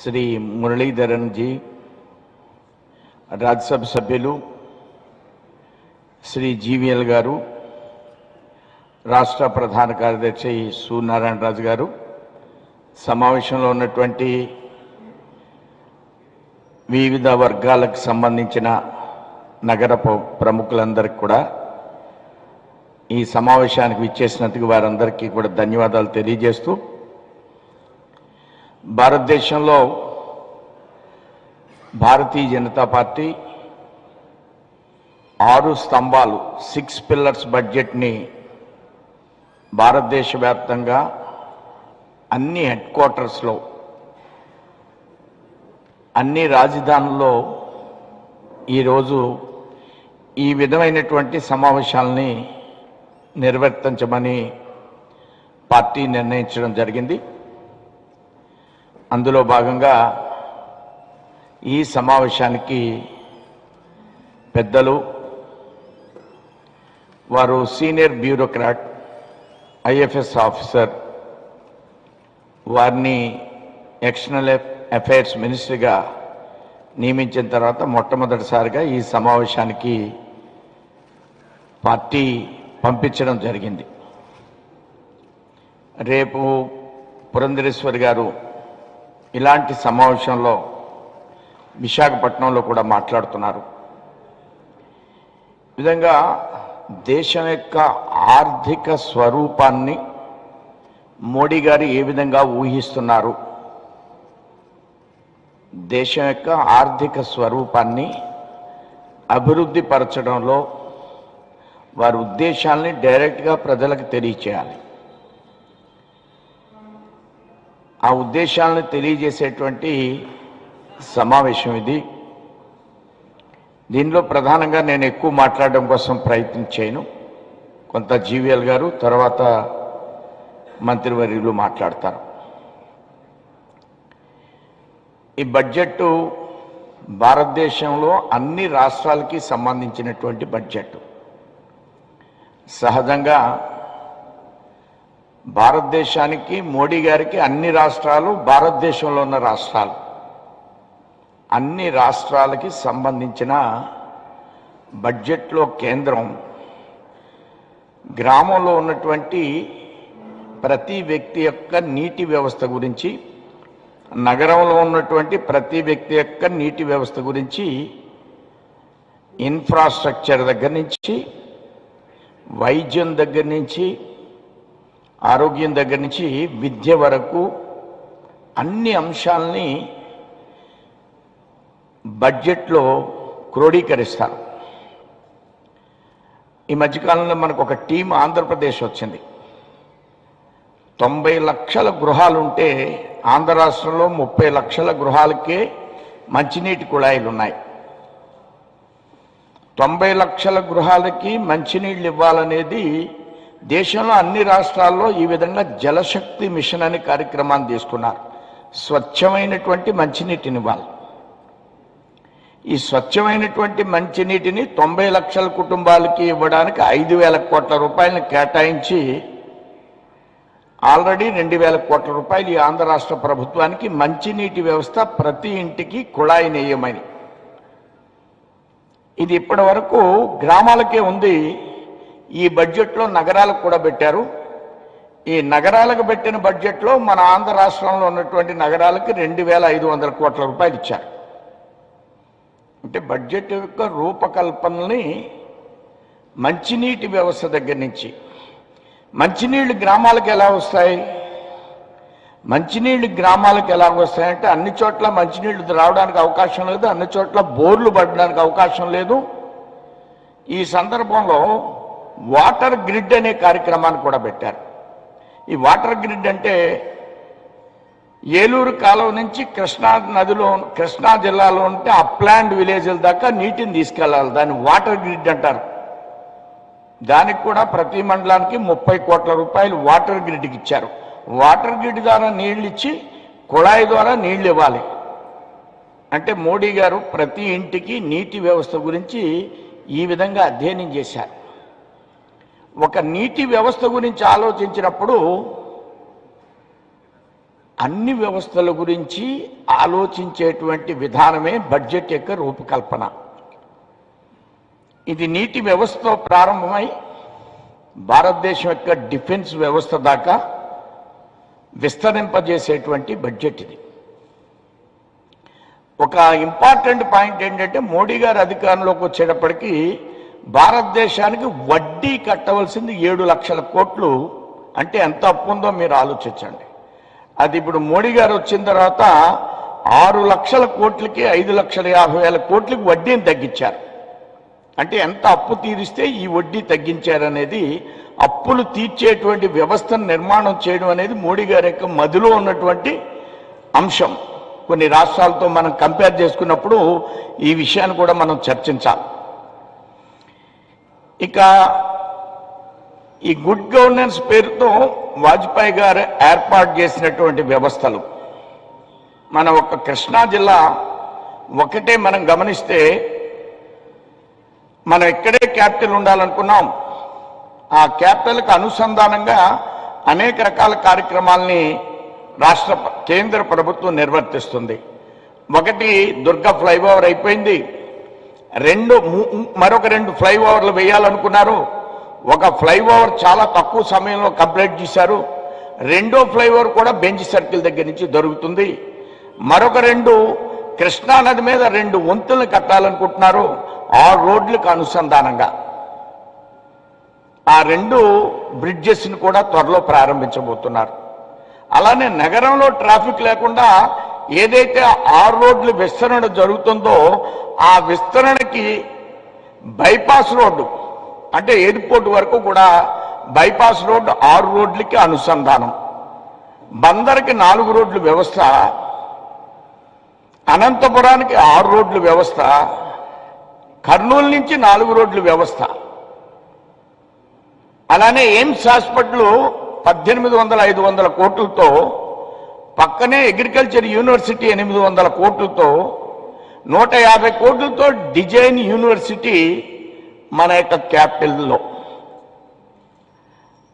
Shri Muralidharan G, Rajya Sabha సభ్యులు శ్రీ జీవీఎల్ గారు, రాష్ట్ర ప్రధాన కార్యదర్శి సూర్యనారాయణ రాజు గారు, సమావేశంలో ఉన్నటువంటి వివిధ వర్గాలకు సంబంధించిన నగర ప్రముఖులందరికీ కూడా ఈ సమావేశానికి విచ్చేసినందుకు వారందరికీ కూడా ధన్యవాదాలు తెలియజేస్తూ, భారతదేశంలో భారతీయ జనతా పార్టీ 6 స్తంభాలు 6 పిల్లర్స్ బడ్జెట్ని భారతదేశ వ్యాప్తంగా అన్ని హెడ్ క్వార్టర్స్లో, అన్ని రాజధానుల్లో ఈరోజు ఈ విధమైనటువంటి సమావేశాలని నిర్వర్తించమని పార్టీ నిర్ణయించడం జరిగింది. అందులో భాగంగా ఈ సమావేశానికి పెద్దలు, వారు సీనియర్ బ్యూరోక్రాట్, ఐఎఫ్ఎస్ ఆఫీసర్, వారిని ఎక్స్టర్నల్ అఫైర్స్ మినిస్టర్గా నియమించిన తర్వాత మొట్టమొదటిసారిగా ఈ సమావేశానికి పార్టీ పంపించడం జరిగింది. రేపు పురంధరేశ్వరి గారు ఇలాంటి సమావేశంలో విశాఖపట్నంలో కూడా మాట్లాడుతున్నారు. ఈ విధంగా దేశం యొక్క ఆర్థిక స్వరూపాన్ని మోడీ గారు ఏ విధంగా ఊహిస్తున్నారు, దేశం యొక్క ఆర్థిక స్వరూపాన్ని అభివృద్ధి పరచడంలో వారి ఉద్దేశాలని డైరెక్ట్గా ప్రజలకు తెలియచేయాలి. ఆ ఉద్దేశాలను తెలియజేసేటువంటి సమావేశం ఇది. దీనిలో ప్రధానంగా నేను ఎక్కువ మాట్లాడడం కోసం ప్రయత్నం చేయను. కొంత జీవీఎల్ గారు, తర్వాత మంత్రివర్యులు మాట్లాడతారు. ఈ బడ్జెట్ భారతదేశంలో అన్ని రాష్ట్రాలకి సంబంధించినటువంటి బడ్జెట్. సహజంగా భారతదేశానికి, మోడీ గారికి అన్ని రాష్ట్రాలు భారతదేశంలో ఉన్న రాష్ట్రాలు, అన్ని రాష్ట్రాలకి సంబంధించిన బడ్జెట్లో కేంద్రం గ్రామంలో ఉన్నటువంటి ప్రతి వ్యక్తి యొక్క నీటి వ్యవస్థ గురించి, నగరంలో ఉన్నటువంటి ప్రతి వ్యక్తి యొక్క నీటి వ్యవస్థ గురించి, ఇన్ఫ్రాస్ట్రక్చర్ దగ్గర నుంచి, వైద్యం దగ్గర నుంచి, ఆరోగ్యం దగ్గర నుంచి విద్య వరకు అన్ని అంశాలని బడ్జెట్లో క్రోడీకరిస్తారు. ఈ మధ్యకాలంలో మనకు ఒక టీం ఆంధ్రప్రదేశ్ వచ్చింది. 90 లక్షల గృహాలుంటే ఆంధ్ర రాష్ట్రంలో 30 లక్షల గృహాలకే మంచినీటి కుళాయిలు ఉన్నాయి. 90 లక్షల గృహాలకి మంచినీళ్ళు ఇవ్వాలనేది దేశంలో అన్ని రాష్ట్రాల్లో ఈ విధంగా జలశక్తి మిషన్ అనే కార్యక్రమాన్ని తీసుకున్నారు. స్వచ్ఛమైనటువంటి మంచినీటిని ఇవ్వాలి. ఈ స్వచ్ఛమైనటువంటి మంచినీటిని 90 లక్షల కుటుంబాలకి ఇవ్వడానికి 5,000 కోట్ల రూపాయలను కేటాయించి ఆల్రెడీ 2,000 కోట్ల రూపాయలు ఈ ఆంధ్ర రాష్ట్ర ప్రభుత్వానికి మంచినీటి వ్యవస్థ ప్రతి ఇంటికి కుళాయి నేయమని. ఇది ఇప్పటి వరకు గ్రామాలకే ఉంది. ఈ బడ్జెట్లో నగరాలకు కూడా పెట్టారు. ఈ నగరాలకు పెట్టిన బడ్జెట్లో మన ఆంధ్ర రాష్ట్రంలో ఉన్నటువంటి నగరాలకి 2,500 కోట్ల రూపాయలు ఇచ్చారు. అంటే బడ్జెట్ యొక్క రూపకల్పనని మంచినీటి వ్యవస్థ దగ్గర నుంచి, మంచినీళ్ళు గ్రామాలకు ఎలా వస్తాయి, మంచినీళ్ళు గ్రామాలకు ఎలా వస్తాయంటే అన్ని చోట్ల మంచినీళ్ళు రావడానికి అవకాశం లేదు, అన్ని చోట్ల బోర్లు పడడానికి అవకాశం లేదు. ఈ సందర్భంలో వాటర్ గ్రిడ్ అనే కార్యక్రమాన్ని కూడా పెట్టారు. ఈ వాటర్ గ్రిడ్ అంటే ఏలూరు కాలువ నుంచి కృష్ణా నదిలో, కృష్ణా జిల్లాలో ఉంటే అప్లాండ్ విలేజ్ల దాకా నీటిని తీసుకెళ్లాలి. దాన్ని వాటర్ గ్రిడ్ అంటారు. దానికి కూడా ప్రతి మండలానికి 30 కోట్ల రూపాయలు వాటర్ గ్రిడ్కి ఇచ్చారు. వాటర్ గ్రిడ్ ద్వారా నీళ్ళు ఇచ్చి కుళాయి ద్వారా నీళ్ళు ఇవ్వాలి. అంటే మోడీ గారు ప్రతి ఇంటికి నీటి వ్యవస్థ గురించి ఈ విధంగా అధ్యయనం చేశారు. ఒక నీటి వ్యవస్థ గురించి ఆలోచించినప్పుడు అన్ని వ్యవస్థల గురించి ఆలోచించేటువంటి విధానమే బడ్జెట్ యొక్క రూపకల్పన. ఇది నీటి వ్యవస్థతో ప్రారంభమై భారతదేశం యొక్క డిఫెన్స్ వ్యవస్థ దాకా విస్తరింపజేసేటువంటి బడ్జెట్ ఇది. ఒక ఇంపార్టెంట్ పాయింట్ ఏంటంటే మోడీ గారు అధికారంలోకి వచ్చేటప్పటికి భారతదేశానికి వడ్డీ కట్టవలసింది 7 లక్షల కోట్లు. అంటే ఎంత అప్పు ఉందో మీరు ఆలోచించండి. అది ఇప్పుడు మోడీ గారు వచ్చిన తర్వాత 6 లక్షల కోట్లకి 5,50,000 కోట్లకి వడ్డీని తగ్గించారు. అంటే ఎంత అప్పు తీరిస్తే ఈ వడ్డీ తగ్గించారనేది, అప్పులు తీర్చేటువంటి వ్యవస్థను నిర్మాణం చేయడం అనేది మోడీ గారి యొక్క మదిలో ఉన్నటువంటి అంశం. కొన్ని రాష్ట్రాలతో మనం కంపేర్ చేసుకున్నప్పుడు ఈ విషయాన్ని కూడా మనం చర్చించాలి. ఇక ఈ గుడ్ గవర్నెన్స్ పేరుతో వాజ్పేయి గారు ఏర్పాటు చేసినటువంటి వ్యవస్థలు, మన ఒక కృష్ణా జిల్లా ఒకటే మనం గమనిస్తే, మనం ఇక్కడే క్యాపిటల్ ఉండాలనుకున్నాం. ఆ క్యాపిటల్కి అనుసంధానంగా అనేక రకాల కార్యక్రమాల్ని కేంద్ర ప్రభుత్వం నిర్వర్తిస్తుంది. ఒకటి దుర్గా ఫ్లైఓవర్ అయిపోయింది. మరొక 2 ఫ్లైఓవర్లు వేయాలనుకున్నారు. ఒక ఫ్లైఓవర్ చాలా తక్కువ సమయంలో కంప్లీట్ చేశారు. రెండో ఫ్లైఓవర్ కూడా బెంచ్ సర్కిల్ దగ్గర నుంచి దొరుకుతుంది. మరొక 2 కృష్ణా నది మీద 2 వంతులను కట్టాలనుకుంటున్నారు. 6 రోడ్లకు అనుసంధానంగా ఆ 2 బ్రిడ్జెస్ని కూడా త్వరలో ప్రారంభించబోతున్నారు. అలానే నగరంలో ట్రాఫిక్ లేకుండా ఏదైతే 6 రోడ్లు విస్తరణ జరుగుతుందో ఆ విస్తరణకి బైపాస్ రోడ్డు, అంటే ఎయిర్పోర్ట్ వరకు కూడా బైపాస్ రోడ్డు 6 రోడ్లకి అనుసంధానం. బందర్కి 4 రోడ్లు వ్యవస్థ, అనంతపురానికి 6 రోడ్లు వ్యవస్థ, కర్నూలు నుంచి 4 రోడ్లు వ్యవస్థ. అలానే ఎయిమ్స్ హాస్పిటల్ 1800-500 కోట్లతో, పక్కనే అగ్రికల్చర్ యూనివర్సిటీ 800 కోట్లతో, 150 కోట్లతో డిజైన్ యూనివర్సిటీ మన యొక్క క్యాపిటల్లో.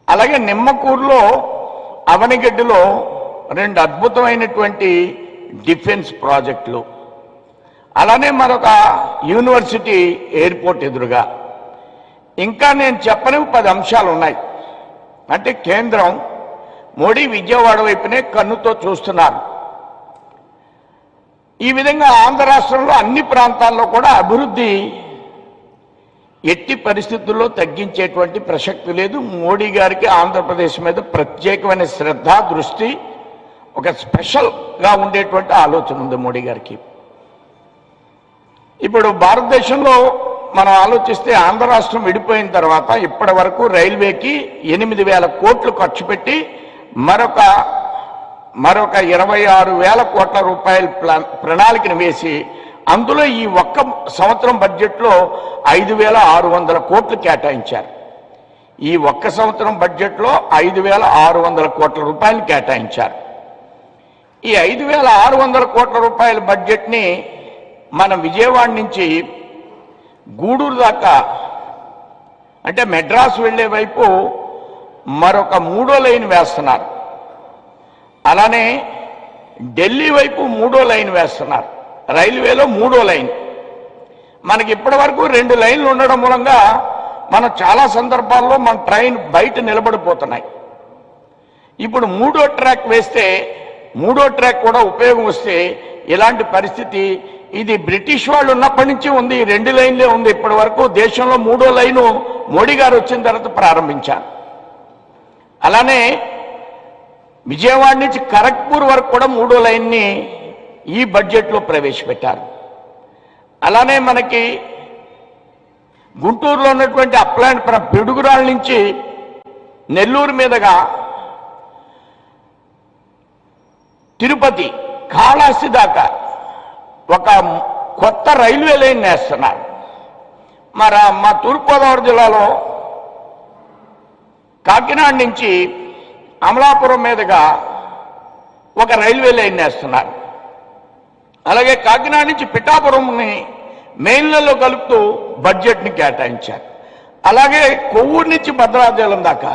అలాగే నిమ్మకూరులో, అవనిగడ్డలో 2 అద్భుతమైనటువంటి డిఫెన్స్ ప్రాజెక్టులు. అలానే మరొక యూనివర్సిటీ ఎయిర్పోర్ట్ ఎదురుగా. ఇంకా నేను చెప్పని 10 అంశాలు ఉన్నాయి. అంటే కేంద్రం మోడీ విజయవాడ వైపునే కన్నుతో చూస్తున్నారు. ఈ విధంగా ఆంధ్ర రాష్ట్రంలో అన్ని ప్రాంతాల్లో కూడా అభివృద్ధి ఎట్టి పరిస్థితుల్లో తగ్గించేటువంటి ప్రసక్తి లేదు. మోడీ గారికి ఆంధ్రప్రదేశ్ మీద ప్రత్యేకమైన శ్రద్ధ, దృష్టి, ఒక స్పెషల్గా ఉండేటువంటి ఆలోచన ఉంది మోడీ గారికి. ఇప్పుడు భారతదేశంలో మనం ఆలోచిస్తే ఆంధ్ర రాష్ట్రం విడిపోయిన తర్వాత ఇప్పటి వరకు రైల్వేకి 8,000 కోట్లు ఖర్చు పెట్టి మరొక 26,000 కోట్ల రూపాయల ప్రణాళికను వేసి అందులో ఈ ఒక్క సంవత్సరం బడ్జెట్లో 5,600 కోట్లు కేటాయించారు. ఈ ఒక్క సంవత్సరం బడ్జెట్లో 5,600 కోట్ల రూపాయలు కేటాయించారు. ఈ 5,600 కోట్ల రూపాయల బడ్జెట్ని మన విజయవాడ నుంచి గూడూరు దాకా, అంటే మెడ్రాస్ వెళ్లే వైపు మరొక 3వ లైన్ వేస్తున్నారు. అలానే ఢిల్లీ వైపు 3వ లైన్ వేస్తున్నారు. రైల్వేలో 3వ లైన్. మనకి ఇప్పటి వరకు 2 లైన్లు ఉండడం మూలంగా మనం చాలా సందర్భాల్లో మన ట్రైన్ బయట నిలబడిపోతున్నాయి. ఇప్పుడు 3వ ట్రాక్ వేస్తే, 3వ ట్రాక్ కూడా ఉపయోగం వస్తే ఇలాంటి పరిస్థితి, ఇది బ్రిటిష్ వాళ్ళు ఉన్నప్పటి నుంచి ఉంది. 2 లైన్లే ఉంది ఇప్పటి వరకు. దేశంలో 3వ లైను మోడీ గారు వచ్చిన తర్వాత ప్రారంభించారు. అలానే విజయవాడ నుంచి ఖరగ్పూర్ వరకు కూడా 3వ లైన్ని ఈ బడ్జెట్లో ప్రవేశపెట్టారు. అలానే మనకి గుంటూరులో ఉన్నటువంటి అప్లాంట్ పిడుగురాళ్ళ నుంచి నెల్లూరు మీదుగా తిరుపతి, కాళహస్తి దాకా ఒక కొత్త రైల్వే లైన్ వేస్తున్నారు. మా తూర్పుగోదావరి జిల్లాలో కాకినాడ నుంచి అమలాపురం మీదుగా ఒక రైల్వే లైన్ వేస్తున్నారు. అలాగే కాకినాడ నుంచి పిఠాపురంని మెయిన్లలో కలుపుతూ బడ్జెట్ని కేటాయించారు. అలాగే కొవ్వూరు నుంచి భద్రాచలం దాకా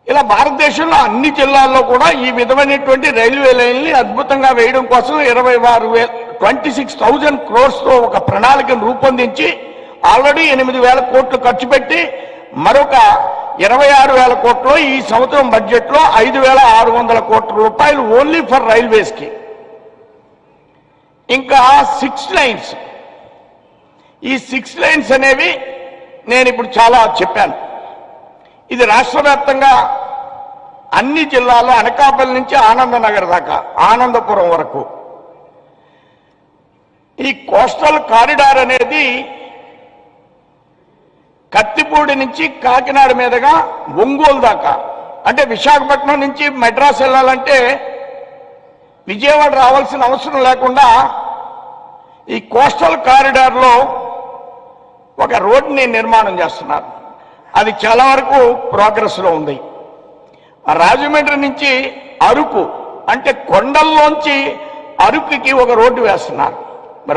ఇలా భారతదేశంలో అన్ని జిల్లాల్లో కూడా ఈ విధమైనటువంటి రైల్వే లైన్ని అద్భుతంగా వేయడం కోసం 26,000 crores-తో ఒక ప్రణాళికను రూపొందించి ఆల్రెడీ 8,000 కోట్లు ఖర్చు పెట్టి మరొక 26,000 కోట్లు ఈ సంవత్సరం బడ్జెట్లో 5,600 కోట్ల రూపాయలు ఓన్లీ ఫర్ రైల్వేస్కి. ఇంకా 6 లైన్స్, ఈ 6 లైన్స్ అనేవి నేను ఇప్పుడు చాలా చెప్పాను. ఇది రాష్ట్ర వ్యాప్తంగా అన్ని జిల్లాల్లో అనకాపల్లి నుంచి ఆనందనగర్ దాకా, ఆనందపురం వరకు ఈ కోస్టల్ కారిడార్ అనేది కత్తిపూడి నుంచి కాకినాడ మీదుగా ఒంగోలు దాకా, అంటే విశాఖపట్నం నుంచి మెడ్రాస్ వెళ్ళాలంటే విజయవాడ రావాల్సిన అవసరం లేకుండా ఈ కోస్టల్ కారిడార్లో ఒక రోడ్ని నిర్మాణం చేస్తున్నారు. అది చాలా వరకు ప్రోగ్రెస్లో ఉంది. రాజమండ్రి నుంచి అరకు, అంటే కొండల్లోంచి అరకుకి ఒక రోడ్డు వేస్తున్నారు.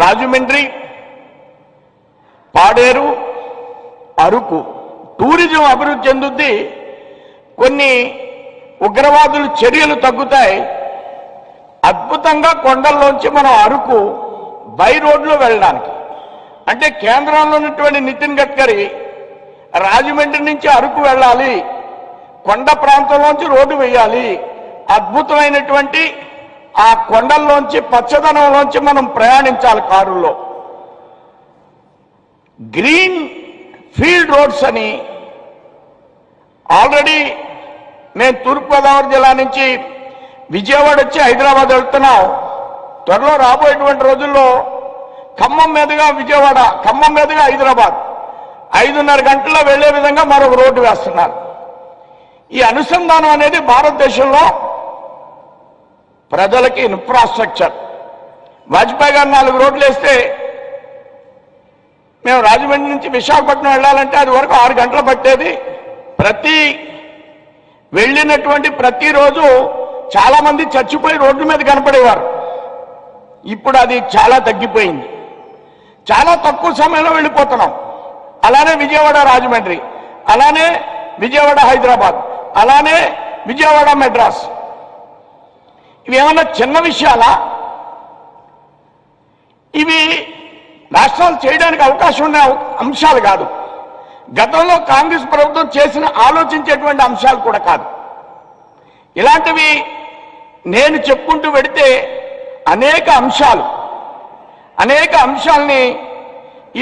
రాజమండ్రి, పాడేరు, అరకు టూరిజం అభివృద్ధి చెందుద్ది. కొన్ని ఉగ్రవాదుల చర్యలు తగ్గుతాయి. అద్భుతంగా కొండల్లోంచి మనం అరకు బై రోడ్లో వెళ్ళడానికి, అంటే కేంద్రంలో ఉన్నటువంటి నితిన్ గడ్కరీ రాజమండ్రి నుంచి అరకు వెళ్ళాలి, కొండ ప్రాంతంలోంచి రోడ్డు వేయాలి, అద్భుతమైనటువంటి ఆ కొండల్లోంచి పచ్చదనంలోంచి మనం ప్రయాణించాలి కారుల్లో. గ్రీన్ ఫీల్డ్ రోడ్స్ అని ఆల్రెడీ మేము తూర్పుగోదావరి జిల్లా నుంచి విజయవాడ వచ్చి హైదరాబాద్ వెళ్తున్నాం. త్వరలో రాబోయేటువంటి రోజుల్లో ఖమ్మం మీదుగా విజయవాడ, ఖమ్మం మీదుగా హైదరాబాద్ 5:30 గంటల్లో వెళ్లే విధంగా మరొక రోడ్డు వేస్తున్నారు. ఈ అనుసంధానం అనేది భారతదేశంలో ప్రజలకి ఇన్ఫ్రాస్ట్రక్చర్. వాజ్పేయి గారు 4 రోడ్లు వేస్తే మేము రాజమండ్రి నుంచి విశాఖపట్నం వెళ్ళాలంటే అది వరకు 6 గంటలు పట్టేది. వెళ్ళినటువంటి ప్రతిరోజు చాలా మంది చచ్చిపోయి రోడ్డు మీద కనపడేవారు. ఇప్పుడు అది చాలా తగ్గిపోయింది. చాలా తక్కువ సమయంలో వెళ్ళిపోతున్నాం. అలానే విజయవాడ రాజమండ్రి, అలానే విజయవాడ హైదరాబాద్, అలానే విజయవాడ మెడ్రాస్. ఇవి ఏమన్నా చిన్న విషయాలా? ఇవి రాష్ట్రాలు చేయడానికి అవకాశం ఉన్న అంశాలు కాదు. గతంలో కాంగ్రెస్ ప్రభుత్వం చేసిన ఆలోచించేటువంటి అంశాలు కూడా కాదు. ఇలాంటివి నేను చెప్పుకుంటూ వెడితే అనేక అంశాలని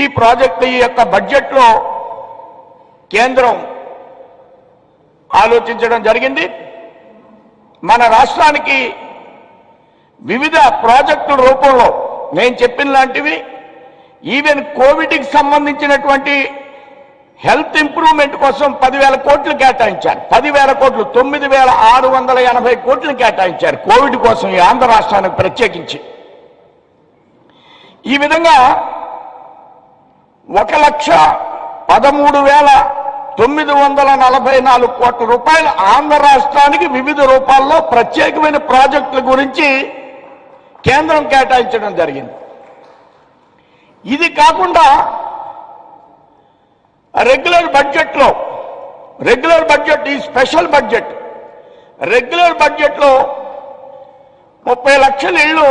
ఈ ప్రాజెక్టు, ఈ యొక్క బడ్జెట్లో కేంద్రం ఆలోచించడం జరిగింది. మన రాష్ట్రానికి వివిధ ప్రాజెక్టుల రూపంలో నేను చెప్పిన లాంటివి, ఈవెన్ కోవిడ్కి సంబంధించినటువంటి హెల్త్ ఇంప్రూవ్మెంట్ కోసం 10,000 కోట్లు కేటాయించారు. 10,000 కోట్లు, 9,680 కోట్లు కేటాయించారు కోవిడ్ కోసం ఈ ఆంధ్ర రాష్ట్రానికి ప్రత్యేకించి. ఈ విధంగా 1,13,944 కోట్ల రూపాయలు ఆంధ్ర రాష్ట్రానికి వివిధ రూపాల్లో ప్రత్యేకమైన ప్రాజెక్టుల గురించి కేంద్రం కేటాయించడం జరిగింది. ఇది కాకుండా రెగ్యులర్ బడ్జెట్, ఈ స్పెషల్ బడ్జెట్, రెగ్యులర్ బడ్జెట్లో 30 లక్షల ఇళ్ళు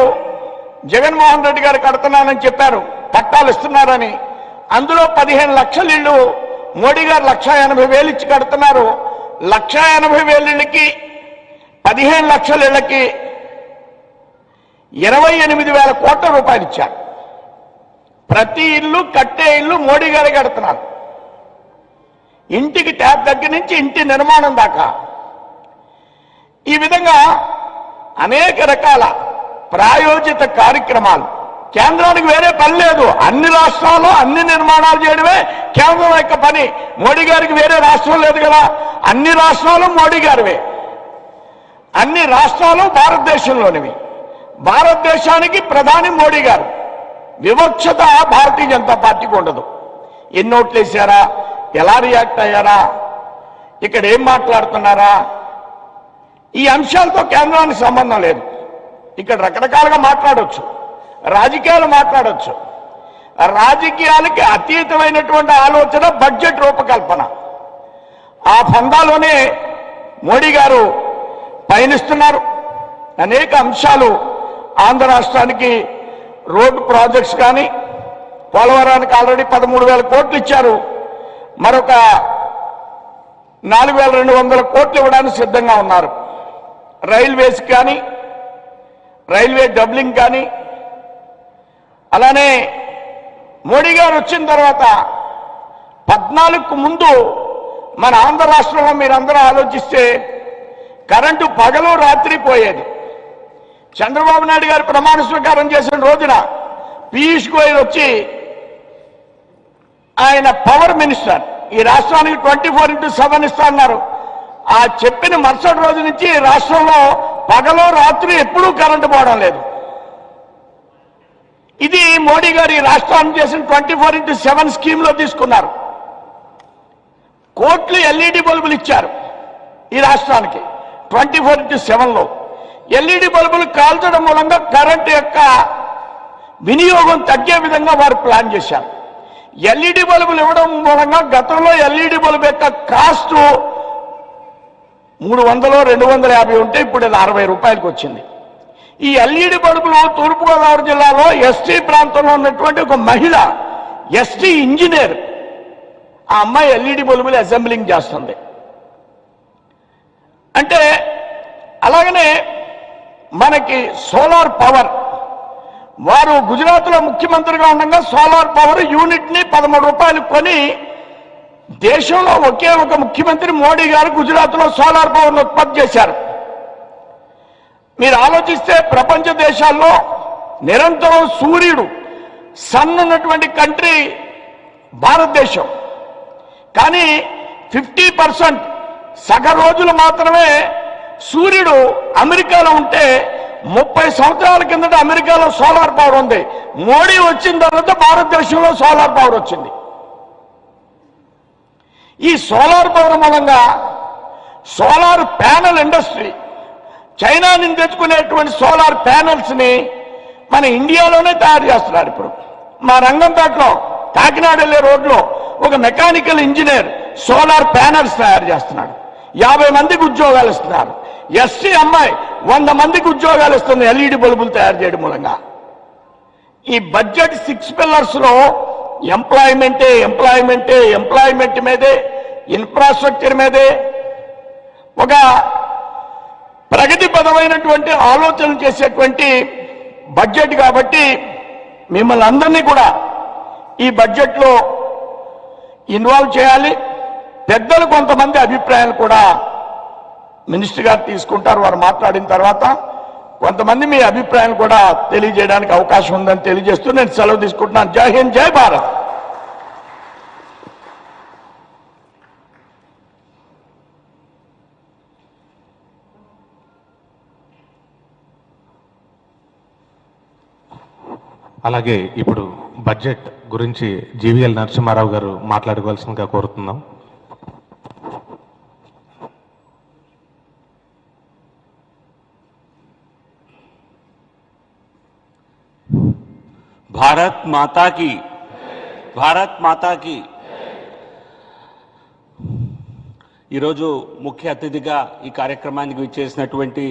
జగన్మోహన్ రెడ్డి గారు కడుతున్నానని చెప్పారు, పట్టాలు ఇస్తున్నారని. అందులో 15 లక్షల ఇళ్ళు మోడీ గారు 1,80,000 ఇచ్చి కడుతున్నారు. 1,80,000 ఇళ్ళకి 15 లక్షల ఇళ్ళకి 28,000 కోట్ల రూపాయలు ఇచ్చారు. ప్రతి ఇల్లు కట్టే ఇల్లు మోడీ గారే కడుతున్నారు. ఇంటికి ట్యాప్ దగ్గర నుంచి ఇంటి నిర్మాణం దాకా. ఈ విధంగా అనేక రకాల ప్రాయోజిత కార్యక్రమాలు. కేంద్రానికి వేరే పని లేదు. అన్ని రాష్ట్రాల్లో అన్ని నిర్మాణాలు చేయడమే కేంద్రం యొక్క పని. మోడీ గారికి వేరే రాష్ట్రం లేదు కదా. అన్ని రాష్ట్రాలు మోడీ గారివే. అన్ని రాష్ట్రాలు భారతదేశంలోనివి. భారతదేశానికి ప్రధాని మోడీ గారు. వివక్షత భారతీయ జనతా పార్టీకి ఉండదు. ఎన్ని ఓట్లు వేశారా, ఎలా రియాక్ట్ అయ్యారా, ఇక్కడ ఏం మాట్లాడుతున్నారా, ఈ అంశాలతో కేంద్రానికి సంబంధం లేదు. ఇక్కడ రకరకాలుగా మాట్లాడవచ్చు, రాజకీయాలు మాట్లాడవచ్చు. రాజకీయాలకి అతీతమైనటువంటి ఆలోచన బడ్జెట్ రూపకల్పన. ఆ ఫందాలోనే మోడీ గారు పయనిస్తున్నారు. అనేక అంశాలు ఆంధ్ర రాష్ట్రానికి రోడ్డు ప్రాజెక్ట్స్ కానీ, పోలవరానికి ఆల్రెడీ 13,000 కోట్లు ఇచ్చారు. మరొక 4,200 కోట్లు ఇవ్వడానికి సిద్ధంగా ఉన్నారు. రైల్వేస్ కానీ, రైల్వే డబ్లింగ్ కానీ. అలానే మోడీ గారు వచ్చిన తర్వాత 14కు ముందు మన ఆంధ్ర రాష్ట్రంలో మీరందరూ ఆలోచిస్తే కరెంటు పగలు రాత్రి పోయేది. చంద్రబాబు నాయుడు గారు ప్రమాణ స్వీకారం చేసిన రోజున పీయూష్ గోయల్ వచ్చి ఆయన పవర్ మినిస్టర్, ఈ రాష్ట్రానికి 24/7 ఇస్తా అన్నారు. ఆ చెప్పిన మరుసటి రోజు నుంచి రాష్ట్రంలో పగలు రాత్రి ఎప్పుడూ కరెంటు పోవడం లేదు. ఇది మోడీ గారు ఈ రాష్ట్రానికి చేసిన 24/7 స్కీమ్లో తీసుకున్నారు. కోట్లు ఎల్ఈడి బల్బులు ఇచ్చారు ఈ రాష్ట్రానికి 24/7లో. ఎల్ఈడి బల్బులు కాల్చడం మూలంగా కరెంటు యొక్క వినియోగం తగ్గే విధంగా వారు ప్లాన్ చేశారు. ఎల్ఈడి బల్బులు ఇవ్వడం మూలంగా గతంలో ఎల్ఈడి బల్బు యొక్క కాస్ట్ 300-250 ఉంటే ఇప్పుడు అది 60 రూపాయలకు వచ్చింది. ఈ ఎల్ఈడి బల్బులు తూర్పుగోదావరి జిల్లాలో ఎస్టీ ప్రాంతంలో ఉన్నటువంటి ఒక మహిళ, ఎస్టీ ఇంజనీర్, ఆ అమ్మాయి ఎల్ఈడి బల్బులు అసెంబ్లింగ్ చేస్తుంది. అంటే అలాగనే మనకి సోలార్ పవర్, వారు గుజరాత్లో ముఖ్యమంత్రిగా ఉండగా సోలార్ పవర్ యూనిట్ని 13 రూపాయలు కొని, దేశంలో ఒకే ఒక ముఖ్యమంత్రి మోడీ గారు గుజరాత్లో సోలార్ పవర్ను ఉత్పత్తి చేశారు. మీరు ఆలోచిస్తే ప్రపంచ దేశాల్లో నిరంతరం సూర్యుడు, సన్ ఉన్నటువంటి కంట్రీ భారతదేశం. కానీ 50% సగ రోజులు మాత్రమే సూర్యుడు అమెరికాలో ఉంటే 30 సంవత్సరాల కిందట అమెరికాలో సోలార్ పవర్ ఉంది. మోడీ వచ్చిన తర్వాత భారతదేశంలో సోలార్ పవర్ వచ్చింది. ఈ సోలార్ పవర్ మూలంగా సోలార్ ప్యానెల్ ఇండస్ట్రీ, చైనా నుంచి తెచ్చుకునేటువంటి సోలార్ ప్యానెల్స్ని మన ఇండియాలోనే తయారు చేస్తున్నారు. ఇప్పుడు మా రంగంపేటలో కాకినాడ వెళ్ళే రోడ్లో ఒక మెకానికల్ ఇంజనీర్ సోలార్ ప్యానెల్స్ తయారు చేస్తున్నాడు. 50 మందికి ఉద్యోగాలు ఇస్తున్నారు. ఎస్సీ అమ్మాయి 100 మందికి ఉద్యోగాలు ఇస్తుంది ఎల్ఈడి బల్బులు తయారు చేయడం మూలంగా. ఈ బడ్జెట్ 6 పిల్లర్స్లో ఎంప్లాయ్మెంట్ మీదే, ఇన్ఫ్రాస్ట్రక్చర్ మీదే ఒక ప్రగతిపరమైనటువంటి ఆలోచనలు చేసేటువంటి బడ్జెట్. కాబట్టి మిమ్మల్ని అందరినీ కూడా ఈ బడ్జెట్లో ఇన్వాల్వ్ చేయాలి. పెద్దలు కొంతమంది అభిప్రాయాలు కూడా మినిస్టర్ గారు తీసుకుంటారు. వారు మాట్లాడిన తర్వాత కొంతమంది మీ అభిప్రాయాలు కూడా తెలియజేయడానికి అవకాశం ఉందని తెలియజేస్తూ నేను సెలవు తీసుకుంటున్నాను. జై హింద్, జై భారత్. అలాగే ఇప్పుడు బడ్జెట్ గురించి జీవీఎల్ నరసింహారావు గారు మాట్లాడుకోవాల్సిందిగా కోరుతున్నాం. भारत माता की, भारत माता की. ఈరోజు ముఖ్య అతిథిగా ఈ కార్యక్రమానికి విచ్చేసినటువంటి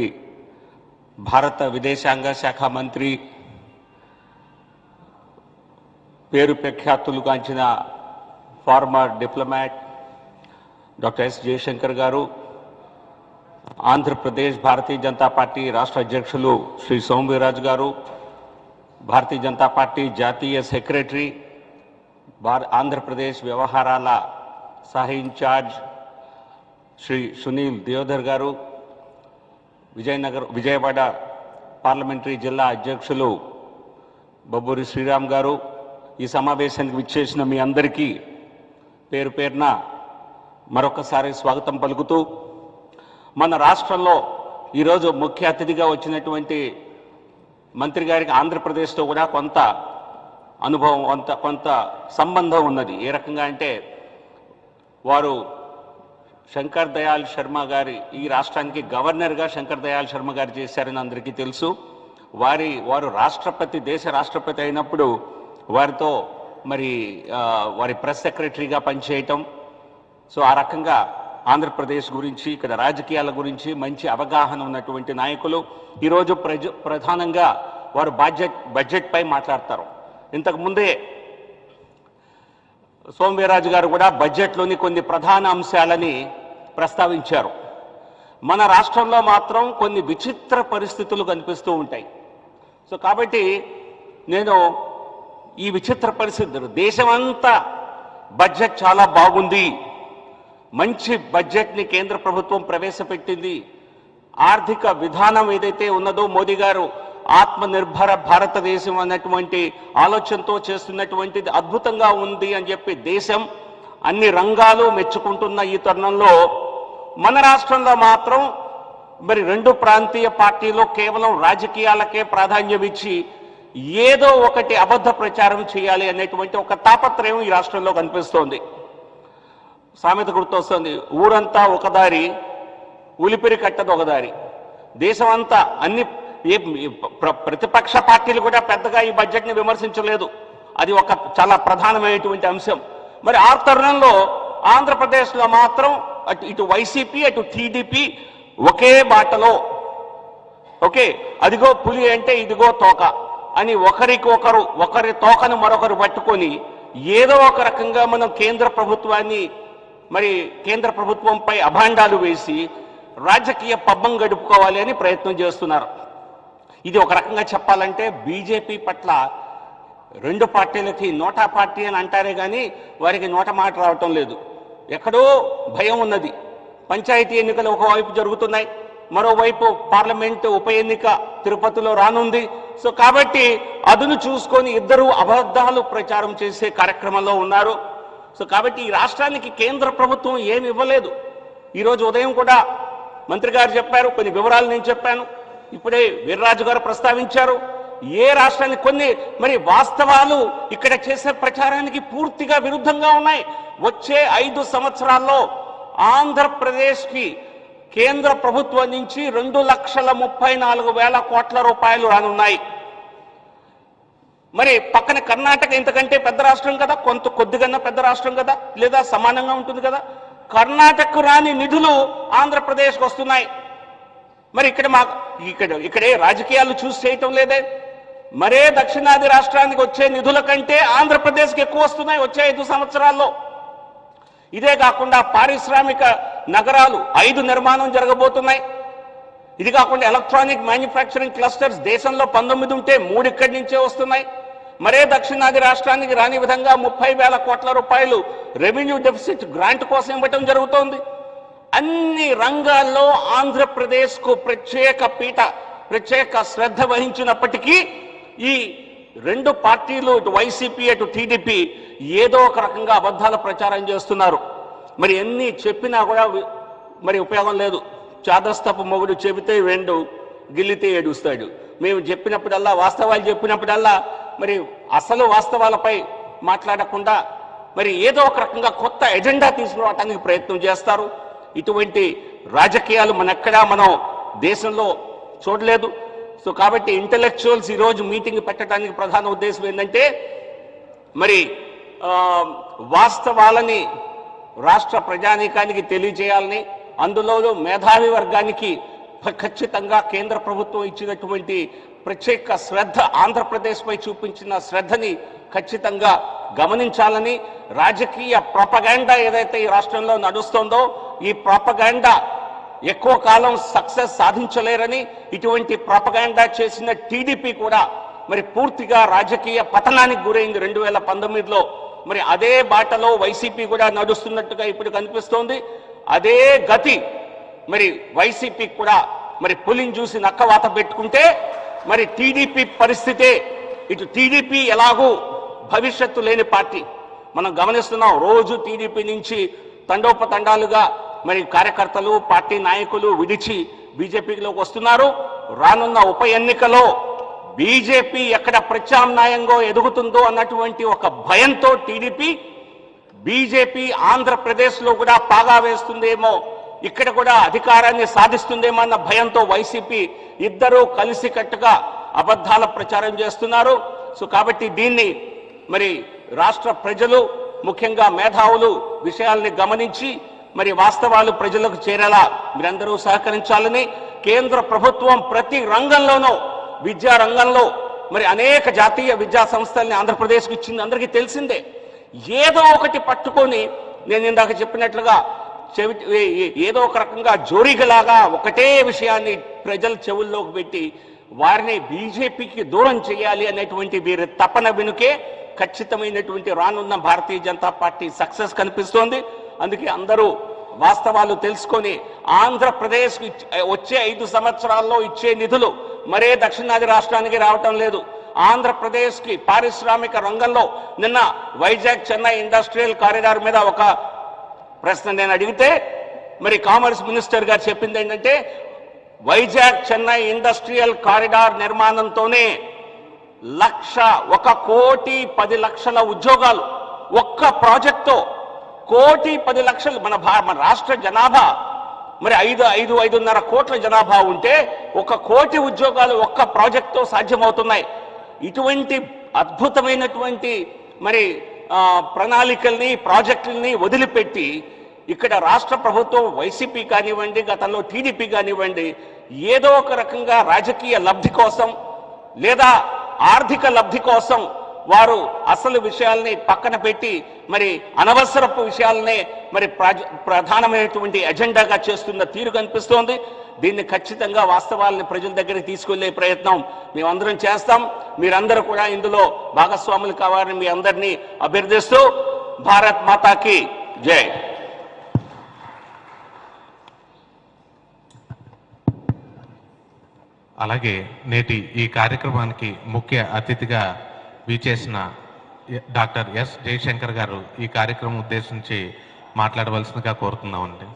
భారత విదేశాంగ శాఖ మంత్రి, పేరు ప్రఖ్యాతులు కాంచిన former diplomat doctor S Jaishankar garu, Andhra Pradesh Bharatiya Janata party రాష్ట్ర అధ్యక్షులు శ్రీ సోమవీరాజు గారు, భారతీయ జనతా పార్టీ జాతీయ సెక్రటరీ, ఆంధ్రప్రదేశ్ వ్యవహారాల సహ ఇన్ఛార్జ్ శ్రీ సునీల్ దియోధర్ గారు, విజయవాడ పార్లమెంటరీ జిల్లా అధ్యక్షులు బబ్బూరి శ్రీరామ్ గారు, ఈ సమావేశానికి విచ్చేసిన మీ అందరికీ పేరు పేరున మరొకసారి స్వాగతం పలుకుతూ, మన రాష్ట్రంలో ఈరోజు ముఖ్య అతిథిగా వచ్చినటువంటి మంత్రి గారికి ఆంధ్రప్రదేశ్తో కూడా కొంత అనుభవం, కొంత సంబంధం ఉన్నది. ఏ రకంగా అంటే వారు శంకర్ దయాళ్ శర్మ గారి, ఈ రాష్ట్రానికి గవర్నర్గా శంకర్ దయాళ్ శర్మ గారు చేశారని అందరికీ తెలుసు. వారు రాష్ట్రపతి, దేశ రాష్ట్రపతి అయినప్పుడు వారితో మరి వారి ప్రెస్ సెక్రటరీగా పనిచేయటం. సో ఆ రకంగా ఆంధ్రప్రదేశ్ గురించి, ఇక్కడ రాజకీయాల గురించి మంచి అవగాహన ఉన్నటువంటి నాయకులు. ఈరోజు ప్రధానంగా వారు బడ్జెట్ పై మాట్లాడతారు. ఇంతకుముందే సోమవీర్రాజు గారు కూడా బడ్జెట్లోని కొన్ని ప్రధాన అంశాలని ప్రస్తావించారు. మన రాష్ట్రంలో మాత్రం కొన్ని విచిత్ర పరిస్థితులు కనిపిస్తూ ఉంటాయి. సో కాబట్టి నేను ఈ విచిత్ర పరిస్థితులు, దేశమంతా బడ్జెట్ చాలా బాగుంది, మంచి బడ్జెట్ని కేంద్ర ప్రభుత్వం ప్రవేశపెట్టింది, ఆర్థిక విధానం ఏదైతే ఉన్నదో మోదీ గారు ఆత్మనిర్భర భారతదేశం అన్నటువంటి ఆలోచనతో చేస్తున్నటువంటిది అద్భుతంగా ఉంది అని చెప్పి దేశం అన్ని రంగాలు మెచ్చుకుంటున్న ఈ తరుణంలో మన రాష్ట్రంలో మాత్రం మరి రెండు ప్రాంతీయ పార్టీలు కేవలం రాజకీయాలకే ప్రాధాన్యం ఇచ్చి ఏదో ఒకటి అబద్ధ ప్రచారం చేయాలి అనేటువంటి ఒక తాపత్రయం ఈ రాష్ట్రంలో కనిపిస్తోంది. సామెత గుర్తొస్తుంది, ఊరంతా ఒక దారి, ఉలిపిరి కట్టదు ఒక దారి. దేశమంతా అన్ని ప్రతిపక్ష పార్టీలు కూడా పెద్దగా ఈ బడ్జెట్ని విమర్శించలేదు. అది ఒక చాలా ప్రధానమైనటువంటి అంశం. మరి ఆ తరుణంలో ఆంధ్రప్రదేశ్లో మాత్రం ఇటు వైసీపీ అటు టీడీపీ ఒకే బాటలో, ఓకే అదిగో పులి అంటే ఇదిగో తోక అని ఒకరికొకరు, ఒకరి తోకను మరొకరు పట్టుకొని ఏదో ఒక రకంగా మనం కేంద్ర ప్రభుత్వాన్ని, మరి కేంద్ర ప్రభుత్వంపై అభాండాలు వేసి రాజకీయ పబ్బం గడుపుకోవాలి అని ప్రయత్నం చేస్తున్నారు. ఇది ఒక రకంగా చెప్పాలంటే బీజేపీ పట్ల రెండు పార్టీలకి నోటా పార్టీ అని అంటారే కానీ వారికి నోట మాట రావటం లేదు. ఎక్కడో భయం ఉన్నది. పంచాయతీ ఎన్నికలు ఒకవైపు జరుగుతున్నాయి, మరోవైపు పార్లమెంటు ఉప ఎన్నిక తిరుపతిలో రానుంది. సో కాబట్టి అదును చూసుకొని ఇద్దరు అబద్ధాలు ప్రచారం చేసే కార్యక్రమంలో ఉన్నారు. సో కాబట్టి ఈ రాష్ట్రానికి కేంద్ర ప్రభుత్వం ఏమి ఇవ్వలేదు. ఈరోజు ఉదయం కూడా మంత్రి గారు చెప్పారు, కొన్ని వివరాలు నేను చెప్పాను, ఇప్పుడే వీర్రాజు గారు ప్రస్తావించారు. ఏ రాష్ట్రానికి కొన్ని మరి వాస్తవాలు ఇక్కడ చేసే ప్రచారానికి పూర్తిగా విరుద్ధంగా ఉన్నాయి. వచ్చే 5 సంవత్సరాల్లో ఆంధ్రప్రదేశ్కి కేంద్ర ప్రభుత్వం నుంచి 2,34,000 కోట్ల రూపాయలు రానున్నాయి. మరి పక్కన కర్ణాటక ఇంతకంటే పెద్ద రాష్ట్రం కదా, కొద్దిగా పెద్ద రాష్ట్రం కదా, లేదా సమానంగా ఉంటుంది కదా. కర్ణాటకకు రాని నిధులు ఆంధ్రప్రదేశ్కి వస్తున్నాయి. మరి ఇక్కడే రాజకీయాలు చూసి చేయటం లేదే. మరే దక్షిణాది రాష్ట్రానికి వచ్చే నిధుల కంటే ఆంధ్రప్రదేశ్కి ఎక్కువ వస్తున్నాయి వచ్చే 5 సంవత్సరాల్లో. ఇదే కాకుండా పారిశ్రామిక నగరాలు 5 నిర్మాణం జరగబోతున్నాయి. ఇది కాకుండా ఎలక్ట్రానిక్ మ్యానుఫ్యాక్చరింగ్ క్లస్టర్స్ దేశంలో 19 ఉంటే 3 ఇక్కడి నుంచే వస్తున్నాయి. మరే దక్షిణాది రాష్ట్రానికి రాని విధంగా 30,000 కోట్ల రూపాయలు రెవెన్యూ డెఫిసిట్ గ్రాంట్ కోసం ఇవ్వటం జరుగుతోంది. అన్ని రంగాల్లో ఆంధ్రప్రదేశ్కు ప్రత్యేక శ్రద్ధ వహించినప్పటికీ ఈ రెండు పార్టీలు, ఇటు వైసీపీ అటు టీడీపీ ఏదో ఒక రకంగా అబద్ధాల ప్రచారం చేస్తున్నారు. మరి ఎన్ని చెప్పినా కూడా మరి ఉపయోగం లేదు. చాదస్తపు మొగుడు చెబితే వెండు, గిల్లితే ఏడుస్తాడు. మేము చెప్పినప్పుడల్లా, వాస్తవాలు చెప్పినప్పుడల్లా మరి అసలు వాస్తవాలపై మాట్లాడకుండా మరి ఏదో ఒక రకంగా కొత్త ఎజెండా తీసుకురావడానికి ప్రయత్నం చేస్తారు. ఇటువంటి రాజకీయాలు మనం దేశంలో చూడలేదు. సో కాబట్టి ఇంటలెక్చువల్స్ ఈరోజు మీటింగ్ పెట్టడానికి ప్రధాన ఉద్దేశం ఏంటంటే మరి వాస్తవాలని రాష్ట్ర ప్రజానీకానికి తెలియజేయాలని, అందులో మేధావి వర్గానికి ఖచ్చితంగా కేంద్ర ప్రభుత్వం ఇచ్చినటువంటి ప్రత్యేక శ్రద్ధ, ఆంధ్రప్రదేశ్పై చూపించిన శ్రద్ధని ఖచ్చితంగా గమనించాలని, రాజకీయ ప్రొపగాండా ఏదైతే ఈ రాష్ట్రంలో నడుస్తుందో ఈ ప్రొపగాండా ఎక్కువ కాలం సక్సెస్ సాధించలేరని, ఇటువంటి ప్రొపగాండా చేసిన టీడీపీ కూడా మరి పూర్తిగా రాజకీయ పతనానికి గురైంది 2019లో. మరి అదే బాటలో వైసీపీ కూడా నడుస్తున్నట్టుగా ఇప్పుడు కనిపిస్తోంది. అదే గతి మరి వైసీపీ కూడా మరి పులిని చూసి నక్కవాత పెట్టుకుంటే మరి టీడీపీ పరిస్థితే. ఇటు టీడీపీ ఎలాగూ భవిష్యత్తు లేని పార్టీ మనం గమనిస్తున్నాం. రోజు టీడీపీ నుంచి తండోపతండాలుగా మరి కార్యకర్తలు, పార్టీ నాయకులు విడిచి బీజేపీలోకి వస్తున్నారు. రానున్న ఉప ఎన్నికలో బీజేపీ ఎక్కడ ప్రత్యామ్నాయంగా ఎదుగుతుందో అన్నటువంటి ఒక భయంతో బీజేపీ ఆంధ్రప్రదేశ్లో కూడా పాగా వేస్తుందేమో, ఇక్కడ కూడా అధికారాన్ని సాధిస్తుందేమో అన్న భయంతో వైసీపీ ఇద్దరూ కలిసికట్టుగా అబద్ధాల ప్రచారం చేస్తున్నారు. సో కాబట్టి దీన్ని మరి రాష్ట్ర ప్రజలు, ముఖ్యంగా మేధావులు విషయాల్ని గమనించి మరి వాస్తవాలు ప్రజలకు చేరేలా మీరందరూ సహకరించాలని, కేంద్ర ప్రభుత్వం ప్రతి రంగంలోనూ, విద్యా రంగంలో మరి అనేక జాతీయ విద్యా సంస్థల్ని ఆంధ్రప్రదేశ్కి ఇచ్చింది అందరికీ తెలిసిందే. ఏదో ఒకటి పట్టుకొని నేను ఇందాక చెప్పినట్లుగా ఏదో ఒక రకంగా జోరీగలాగా ఒకటే విషయాన్ని ప్రజల చెవుల్లోకి పెట్టి వారిని బీజేపీకి దూరం చేయాలి అనేటువంటి వీరి తపన వెనుకే ఖచ్చితమైనటువంటి రానున్న భారతీయ జనతా పార్టీ సక్సెస్ కనిపిస్తోంది. అందుకే అందరూ వాస్తవాలు తెలుసుకొని ఆంధ్రప్రదేశ్ వచ్చే 5 సంవత్సరాల్లో ఇచ్చే నిధులు మరే దక్షిణాది రాష్ట్రానికి రావటం లేదు. ఆంధ్రప్రదేశ్కి పారిశ్రామిక రంగంలో నిన్న వైజాగ్ చెన్నై ఇండస్ట్రియల్ కారిడార్ మీద ఒక ప్రశ్న నేను అడిగితే మరి కామర్స్ మినిస్టర్ గారు చెప్పింది ఏంటంటే వైజాగ్ చెన్నై ఇండస్ట్రియల్ కారిడార్ నిర్మాణంతోనే 1,10,10,00,000 ఉద్యోగాలు ఒక్క ప్రాజెక్ట్తో 1,10,10,00,000 మన రాష్ట్ర జనాభా మరి 5.5 కోట్ల జనాభా ఉంటే 1 కోటి ఉద్యోగాలు ఒక్క ప్రాజెక్ట్తో సాధ్యమవుతున్నాయి. ఇటువంటి అద్భుతమైనటువంటి మరి ప్రణాళికల్ని ప్రాజెక్టుల్ని వదిలిపెట్టి ఇక్కడ రాష్ట్ర ప్రభుత్వం వైసీపీ కానివ్వండి, గతంలో టీడీపీ కానివ్వండి, ఏదో ఒక రకంగా రాజకీయ లబ్ధి కోసం లేదా ఆర్థిక లబ్ధి కోసం వారు అసలు విషయాల్ని పక్కన పెట్టి మరి అనవసరపు విషయాలనే మరి ప్రధానమైనటువంటి ఎజెండాగా చేస్తున్న తీరు కనిపిస్తోంది. దీన్ని ఖచ్చితంగా వాస్తవాలని ప్రజల దగ్గరికి తీసుకెళ్లే ప్రయత్నం మేమందరం చేస్తాం. మీరందరూ కూడా ఇందులో భాగస్వాములు కావాలని మీ అందరినీ అభ్యర్థిస్తూ భారత్ మాతాకి జై. అలాగే నేటి ఈ కార్యక్రమానికి ముఖ్య అతిథిగా విచేసిన డాక్టర్ ఎస్ జయశంకర్ గారు ఈ కార్యక్రమం ఉద్దేశించి మాట్లాడవలసిందిగా కోరుతున్నామండి.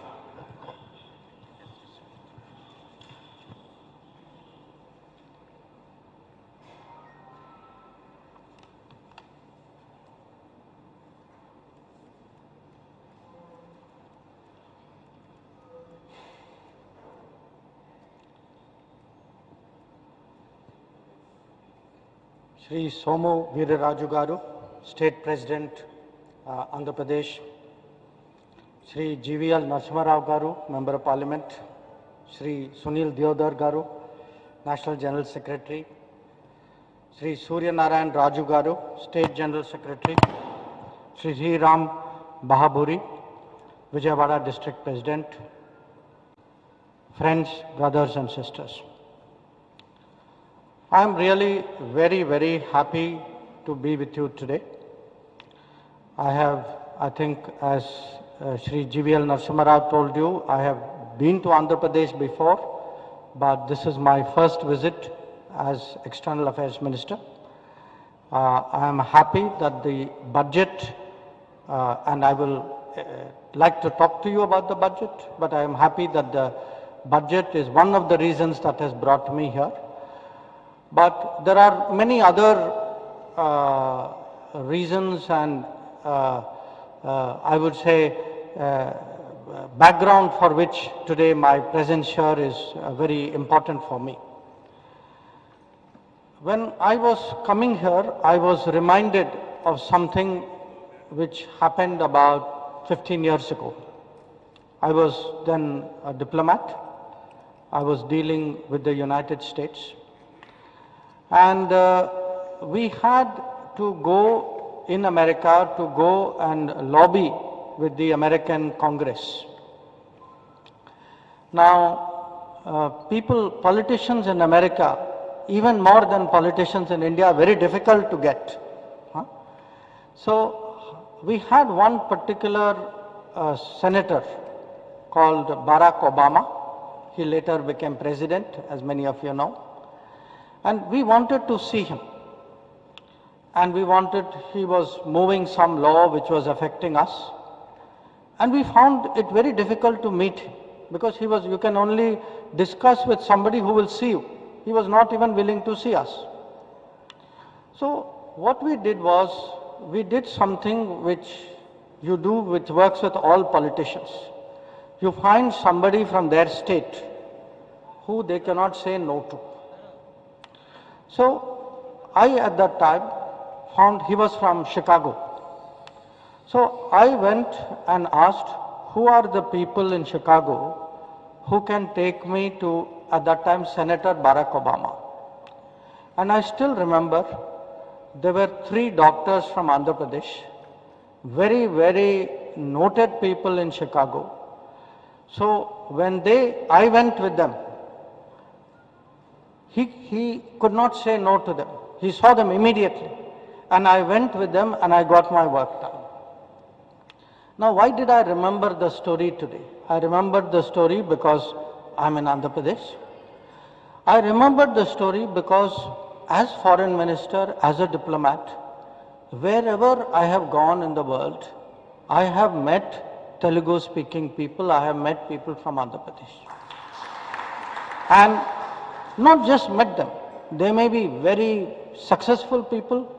Shri Somu Veeraraju Garu, State President, Andhra Pradesh. Shri GVL Narasimha Garu, Member of Parliament. Shri Sunil Deodar Garu, National General Secretary. Shri Surya Narayan Raju Garu, State General Secretary. Shri G. Ram Bahaburi, Vijayawada District President. Friends, brothers and sisters. I am really very, very happy to be with you today. I think as Shri GVL Narasimha Rao told you, I have been to Andhra Pradesh before, but this is my first visit as External Affairs Minister. I am happy that the budget, and I will like to talk to you about the budget, but I am happy that the budget is one of the reasons that has brought me here. But there are many other reasons and I would say background for which today my presence here is very important for me. When I was coming here, I was reminded of something which happened about 15 years ago. I was then a diplomat. I was dealing with the United States. And we had to go in America to go and lobby with the American Congress. Now, politicians in America, even more than politicians in India, are very difficult to get. So, we had one particular senator called Barack Obama. He later became president, as many of you know. And we wanted to see him. And he was moving some law which was affecting us. And we found it very difficult to meet him because you can only discuss with somebody who will see you. He was not even willing to see us. So what we did was, we did something which you do, which works with all politicians. You find somebody from their state who they cannot say no to. So I at that time found he was from Chicago. So I went and asked, who are the people in Chicago who can take me to, at that time, Senator Barack Obama. And I still remember there were 3 doctors from Andhra Pradesh, very, very noted people in Chicago. So when I went with them, he could not say no to them. He saw them immediately. And I went with them and I got my work done. Now, why did I remember the story today? I remembered the story because I'm in Andhra Pradesh. I remembered the story because as foreign minister, as a diplomat, wherever I have gone in the world, I have met Telugu speaking people, I have met people from Andhra Pradesh. And not just met them, they may be very successful people,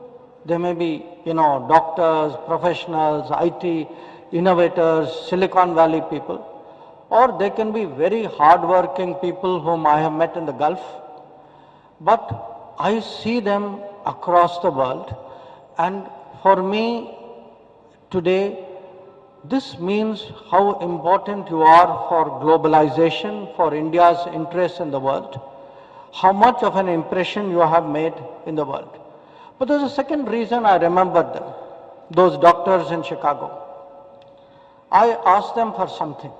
they may be, doctors, professionals, IT, innovators, Silicon Valley people, or they can be very hardworking people whom I have met in the Gulf. But I see them across the world, and for me today, this means how important you are for globalization, for India's interest in the world, how much of an impression you have made in the world. But there's a second reason I remembered them, those doctors in Chicago. I asked them for something.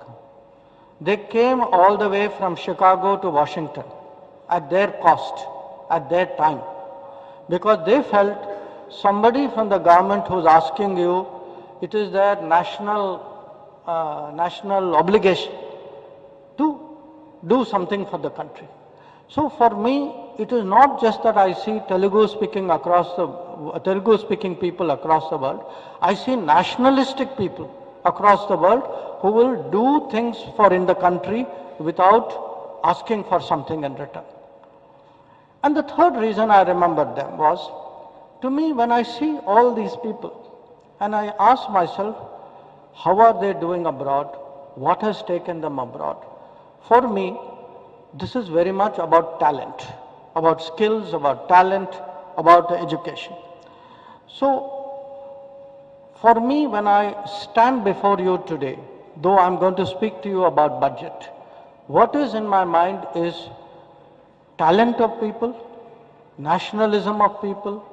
They came all the way from Chicago to Washington at their cost, at their time, because they felt somebody from the government who's asking you, it is their national obligation to do something for the country. So for me, it is not just that I see Telugu speaking people across the world. I see nationalistic people across the world who will do things for in the country without asking for something in return. And the third reason I remembered them was, to me, when I see all these people, and I ask myself, how are they doing abroad? What has taken them abroad? For me, this is very much about talent, about skills, about talent, about education. So, for me, when I stand before you today, though I'm going to speak to you about budget, what is in my mind is talent of people, nationalism of people,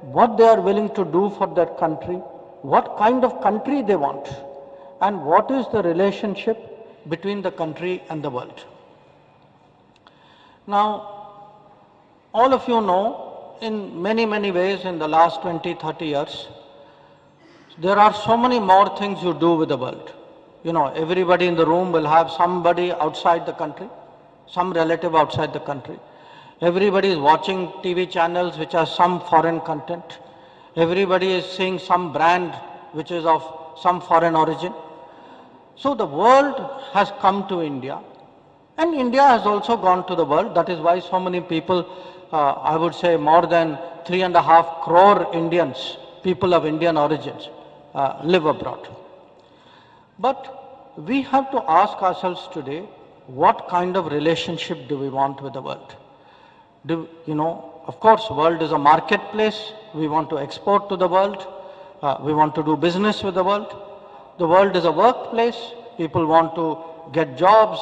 what they are willing to do for their country, what kind of country they want, and what is the relationship between the country and the world. Now, all of you know, in many, many ways in the last 20, 30 years, there are so many more things you do with the world. Everybody in the room will have somebody outside the country, some relative outside the country. Everybody is watching TV channels which have some foreign content. Everybody is seeing some brand which is of some foreign origin. So the world has come to India, and India has also gone to the world. That is why so many people, I would say more than 3.5 crore Indians, people of Indian origins, live abroad. But we have to ask ourselves today, what kind of relationship do we want with the world? Of course, world is a marketplace. We want to export to the world. We want to do business with the world. The world is a workplace. People want to get jobs,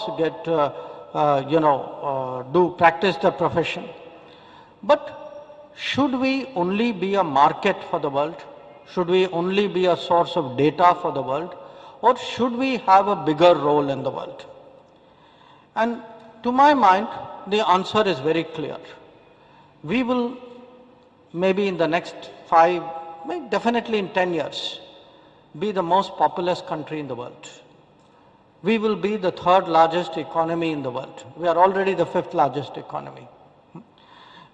practice their profession. But should we only be a market for the world? Should we only be a source of data for the world? Or should we have a bigger role in the world? And to my mind, the answer is very clear. We will, maybe in the next 5, definitely in 10 years, be the most populous country in the world. We will be the 3rd largest economy in the world. We are already the 5th largest economy.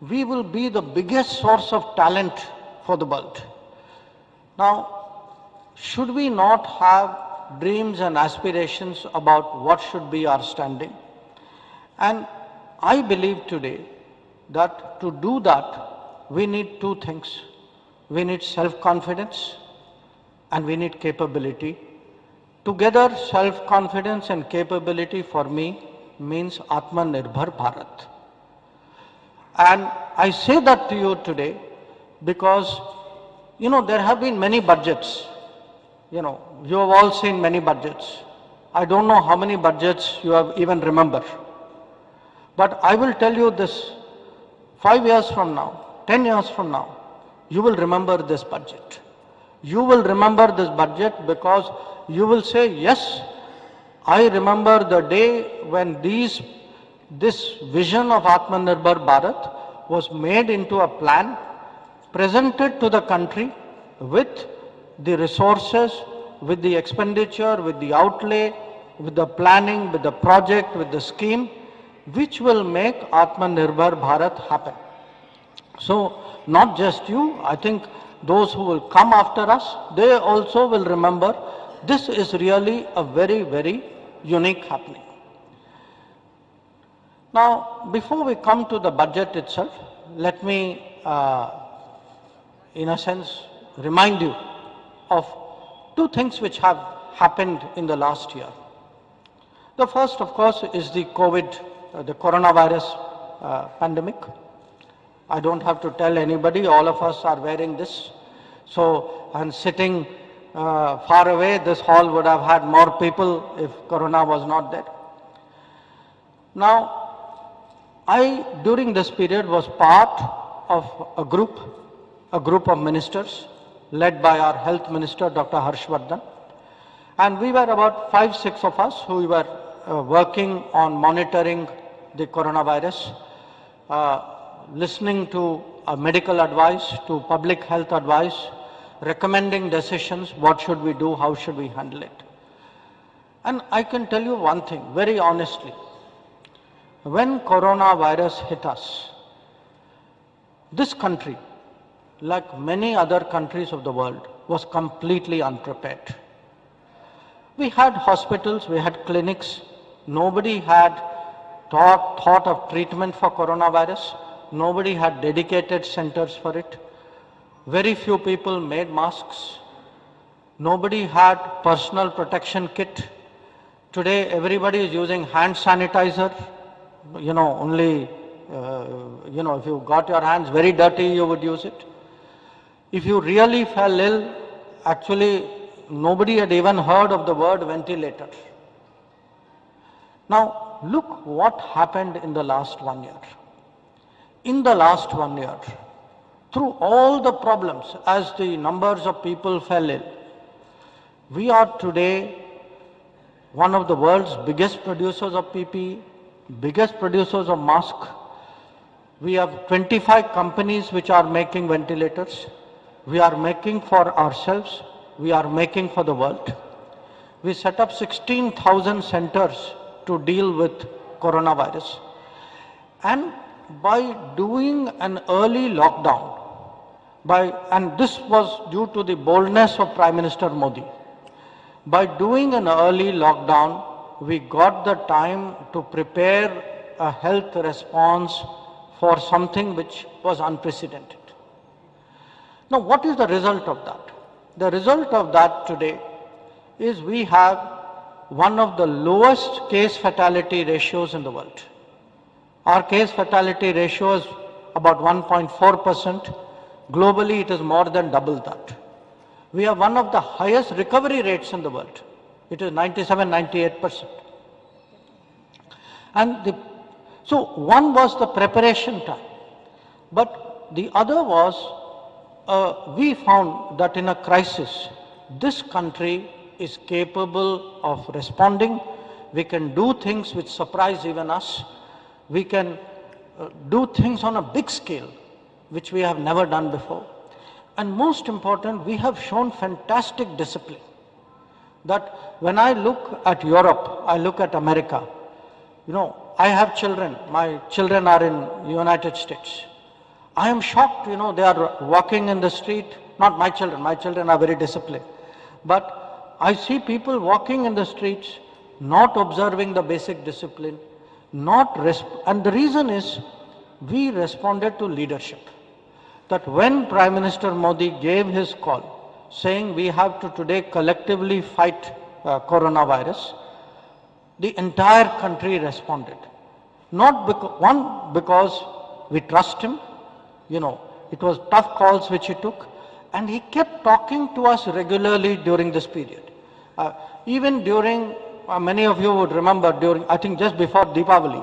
We will be the biggest source of talent for the world. Now, should we not have dreams and aspirations about what should be our standing? And I believe today that to do that, we need 2 things. We need self-confidence and we need capability. Together, self-confidence and capability for me means Atmanirbhar Bharat. And I say that to you today because, there have been many budgets. you have all seen many budgets. I don't know how many budgets you have even remember. But I will tell you this, 5 years from now, 10 years from now, you will remember this budget. You will remember this budget because you will say, yes, I remember the day when this vision of Atmanirbhar Bharat was made into a plan, presented to the country with the resources, with the expenditure, with the outlay, with the planning, with the project, with the scheme, which will make Atmanirbhar Bharat happen. So, not just you, I think those who will come after us, they also will remember this is really a very, very unique happening. Now, before we come to the budget itself, let me, in a sense, remind you of two things which have happened in the last year. The first, of course, is the the coronavirus pandemic. I don't have to tell anybody, all of us are wearing this. So, and sitting far away, this hall would have had more people if corona was not there. Now, I, during this period, was part of a group of ministers led by our health minister, Dr. Harshvardhan. And we were about 5-6 of us who were working on monitoring the coronavirus, listening to medical advice, to public health advice, recommending decisions, what should we do, how should we handle it. And I can tell you one thing, very honestly. When coronavirus hit us, this country, like many other countries of the world, was completely unprepared. We had hospitals, we had clinics, nobody had thought of treatment for coronavirus, nobody had dedicated centers for it. Very few people made masks. Nobody had personal protection kit. Today everybody is using hand sanitizer. Only, if you got your hands very dirty, you would use it. If you really fell ill, actually nobody had even heard of the word ventilator. Now, look what happened in the last 1 year. In the last 1 year, through all the problems, as the numbers of people fell ill, we are today one of the world's biggest producers of PPE, biggest producers of masks. We have 25 companies which are making ventilators. We are making for ourselves. We are making for the world. We set up 16,000 centers to deal with coronavirus. And by doing an early lockdown, and this was due to the boldness of Prime Minister Modi, by doing an early lockdown, we got the time to prepare a health response for something which was unprecedented. Now, what is the result of that? The result of that today is we have one of the lowest case fatality ratios in the world. Our case fatality ratio is about 1.4%. Globally, it is more than double that. We have one of the highest recovery rates in the world. It is 97-98%. And so one was the preparation time. But the other was, we found that in a crisis, this country is capable of responding. We can do things which surprise even us. We can do things on a big scale, which we have never done before. And most important, we have shown fantastic discipline. That when I look at Europe, I look at America, I have children. My children are in the United States. I am shocked, they are walking in the street. Not my children are very disciplined. But I see people walking in the streets, not observing the basic discipline, and the reason is, we responded to leadership. That when Prime Minister Modi gave his call, saying we have to today collectively fight coronavirus, the entire country responded. Not because we trust him, it was tough calls which he took, And he kept talking to us regularly during this period. Even during, many of you would remember during, I think just before Deepavali,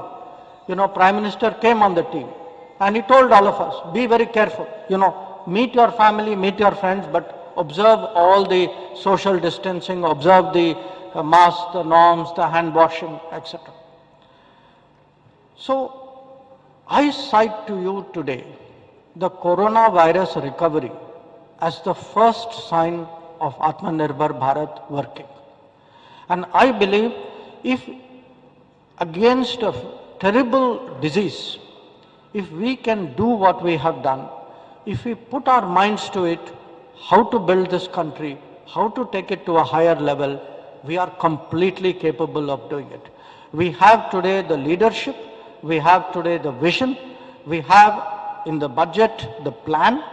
Prime Minister came on the TV and he told all of us, be very careful, meet your family, meet your friends, but observe all the social distancing, observe the masks, the norms, the hand washing, etc. So, I cite to you today the coronavirus recovery as the first sign of Atmanirbhar Bharat working. And I believe if against a terrible disease, if we can do what we have done, if we put our minds to it, how to build this country, how to take it to a higher level, we are completely capable of doing it. We have today the leadership, we have today the vision, we have in the budget the plan,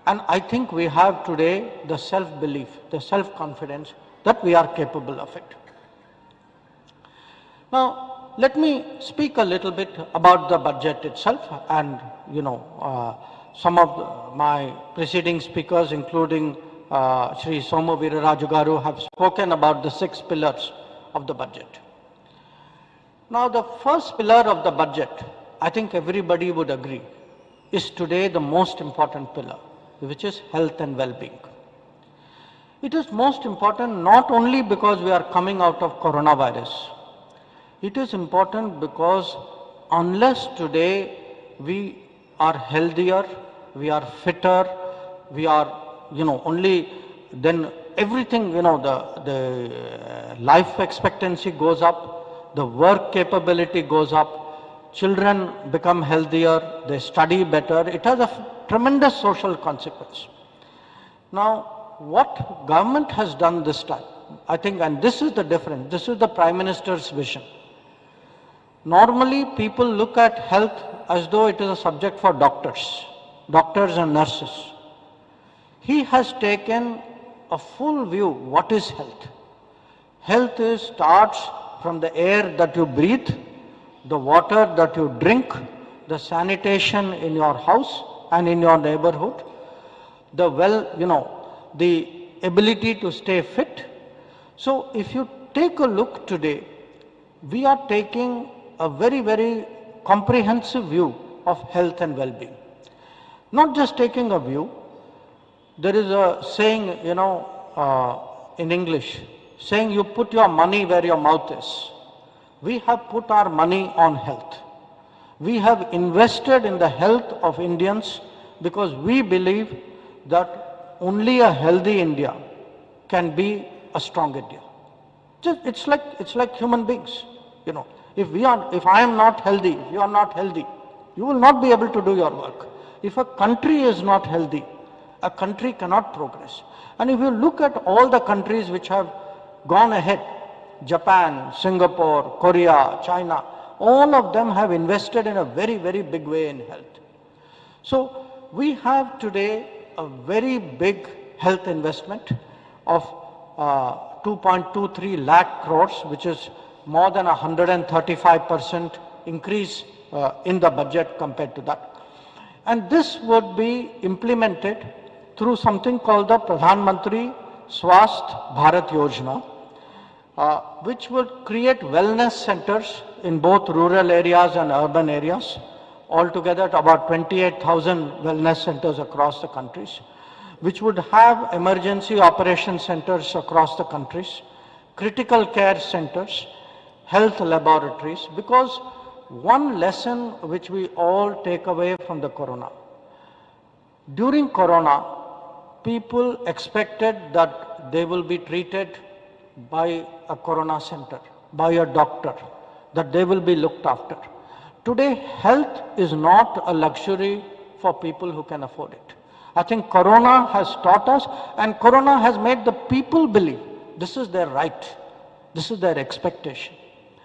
and I think we have today the self-belief, the self-confidence that we are capable of it. Now, let me speak a little bit about the budget itself, and some of my preceding speakers, including Sri Somu Veeraraju Garu, have spoken about the 6 pillars of the budget. Now, the first pillar of the budget, I think everybody would agree, is today the most important pillar, which is health and well-being. It is most important not only because we are coming out of coronavirus. It is important because unless today we are healthier, we are fitter, we are, only then everything, the life expectancy goes up, the work capability goes up, children become healthier, they study better. It has a tremendous social consequence. Now, what government has done this time, I think, and this is the difference, this is the Prime Minister's vision. Normally, people look at health as though it is a subject for doctors and nurses. He has taken a full view. What is health? Health starts from the air that you breathe, the water that you drink, the sanitation in your house and in your neighborhood, the the ability to stay fit. So if you take a look today, we are taking a very, very comprehensive view of health and well-being. Not just taking a view, there is a saying, in English, saying you put your money where your mouth is. We have put our money on health. We have invested in the health of Indians because we believe that only a healthy India can be a strong India. It's like human beings, If I am not healthy, if you are not healthy, you will not be able to do your work. If a country is not healthy, a country cannot progress. And if you look at all the countries which have gone ahead, Japan, Singapore, Korea, China, all of them have invested in a very, very big way in health. So we have today a very big health investment of 2.23 lakh crores, which is more than 135% increase in the budget compared to that. And this would be implemented through something called the Pradhan Mantri Swasth Bharat Yojana, which would create wellness centers in both rural areas and urban areas, altogether about 28,000 wellness centers across the countries, which would have emergency operation centers across the countries, critical care centers, health laboratories, because one lesson which we all take away from the corona. During corona, people expected that they will be treated by a corona center, by a doctor, that they will be looked after. Today, health is not a luxury for people who can afford it. I think corona has taught us, and corona has made the people believe this is their right, this is their expectation.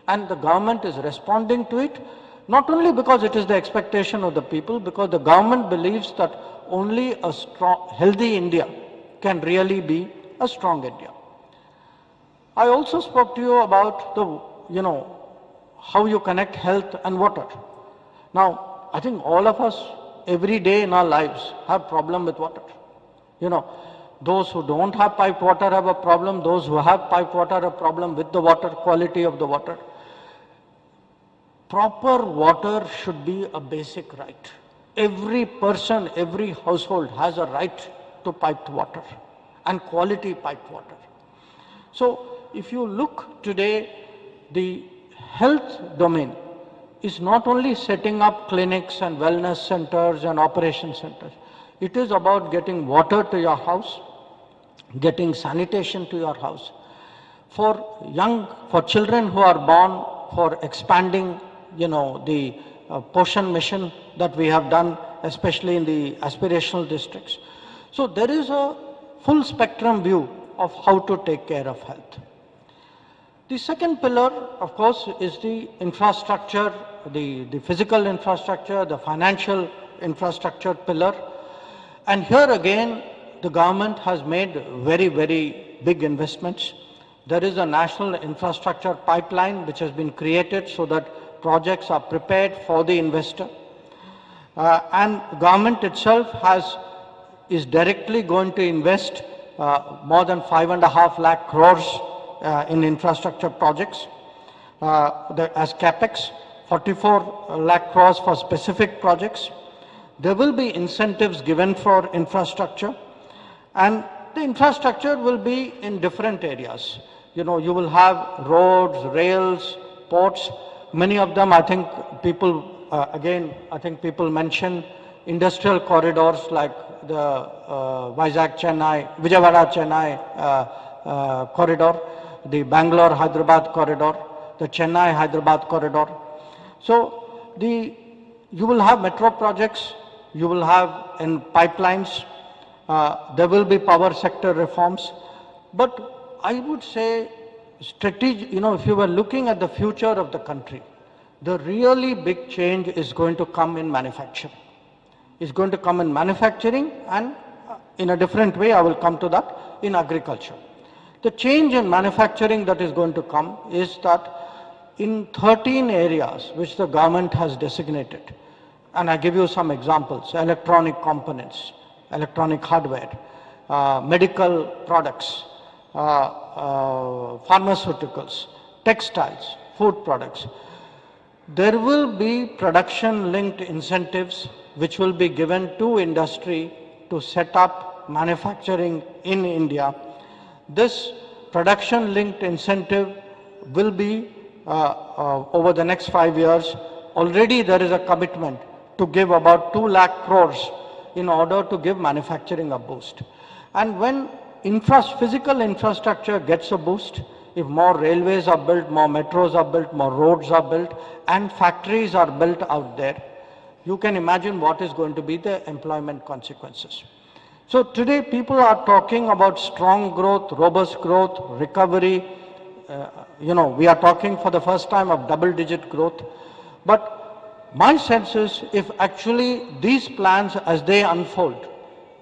And the government is responding to it, not only because it is the expectation of the people, because the government believes that only a strong, healthy India can really be a strong India. I also spoke to you about the, how you connect health and water. Now, I think all of us every day in our lives have problem with water. You know, those who don't have piped water have a problem, those who have piped water have a problem with the water, quality of the water. Proper water should be a basic right. Every person, every household has a right to piped water and quality piped water. So if you look today, the health domain is not only setting up clinics and wellness centers and operation centers. It is about getting water to your house, getting sanitation to your house. For children who are born, for expanding, the Poshan mission that we have done, especially in the aspirational districts. So there is a full spectrum view of how to take care of health. The second pillar, of course, is the infrastructure, the physical infrastructure, the financial infrastructure pillar. And here again, the government has made very, very big investments. There is a national infrastructure pipeline which has been created so that projects are prepared for the investor. And government itself is directly going to invest more than 5.5 lakh crores in infrastructure projects as capex, 44 lakh crores for specific projects. There will be incentives given for infrastructure, and the infrastructure will be in different areas. You will have roads, rails, ports. Many of them, I think people mention industrial corridors like the Vijayawada-Chennai corridor, the Bangalore-Hyderabad corridor, the Chennai-Hyderabad corridor. So you will have metro projects, you will have in pipelines, there will be power sector reforms. But I would say strategic, if you were looking at the future of the country, the really big change is going to come in manufacturing. It's going to come in manufacturing, and in a different way, I will come to that, in agriculture. The change in manufacturing that is going to come is that in 13 areas which the government has designated, and I give you some examples: electronic components, electronic hardware, medical products, pharmaceuticals, textiles, food products. There will be production-linked incentives which will be given to industry to set up manufacturing in India. This production-linked incentive will be over the next 5 years. Already there is a commitment to give about 2 lakh crores in order to give manufacturing a boost. And when physical infrastructure gets a boost, if more railways are built, more metros are built, more roads are built, and factories are built out there, you can imagine what is going to be the employment consequences. So today people are talking about strong growth, robust growth, recovery. We are talking for the first time of double-digit growth. But my sense is, if actually these plans as they unfold,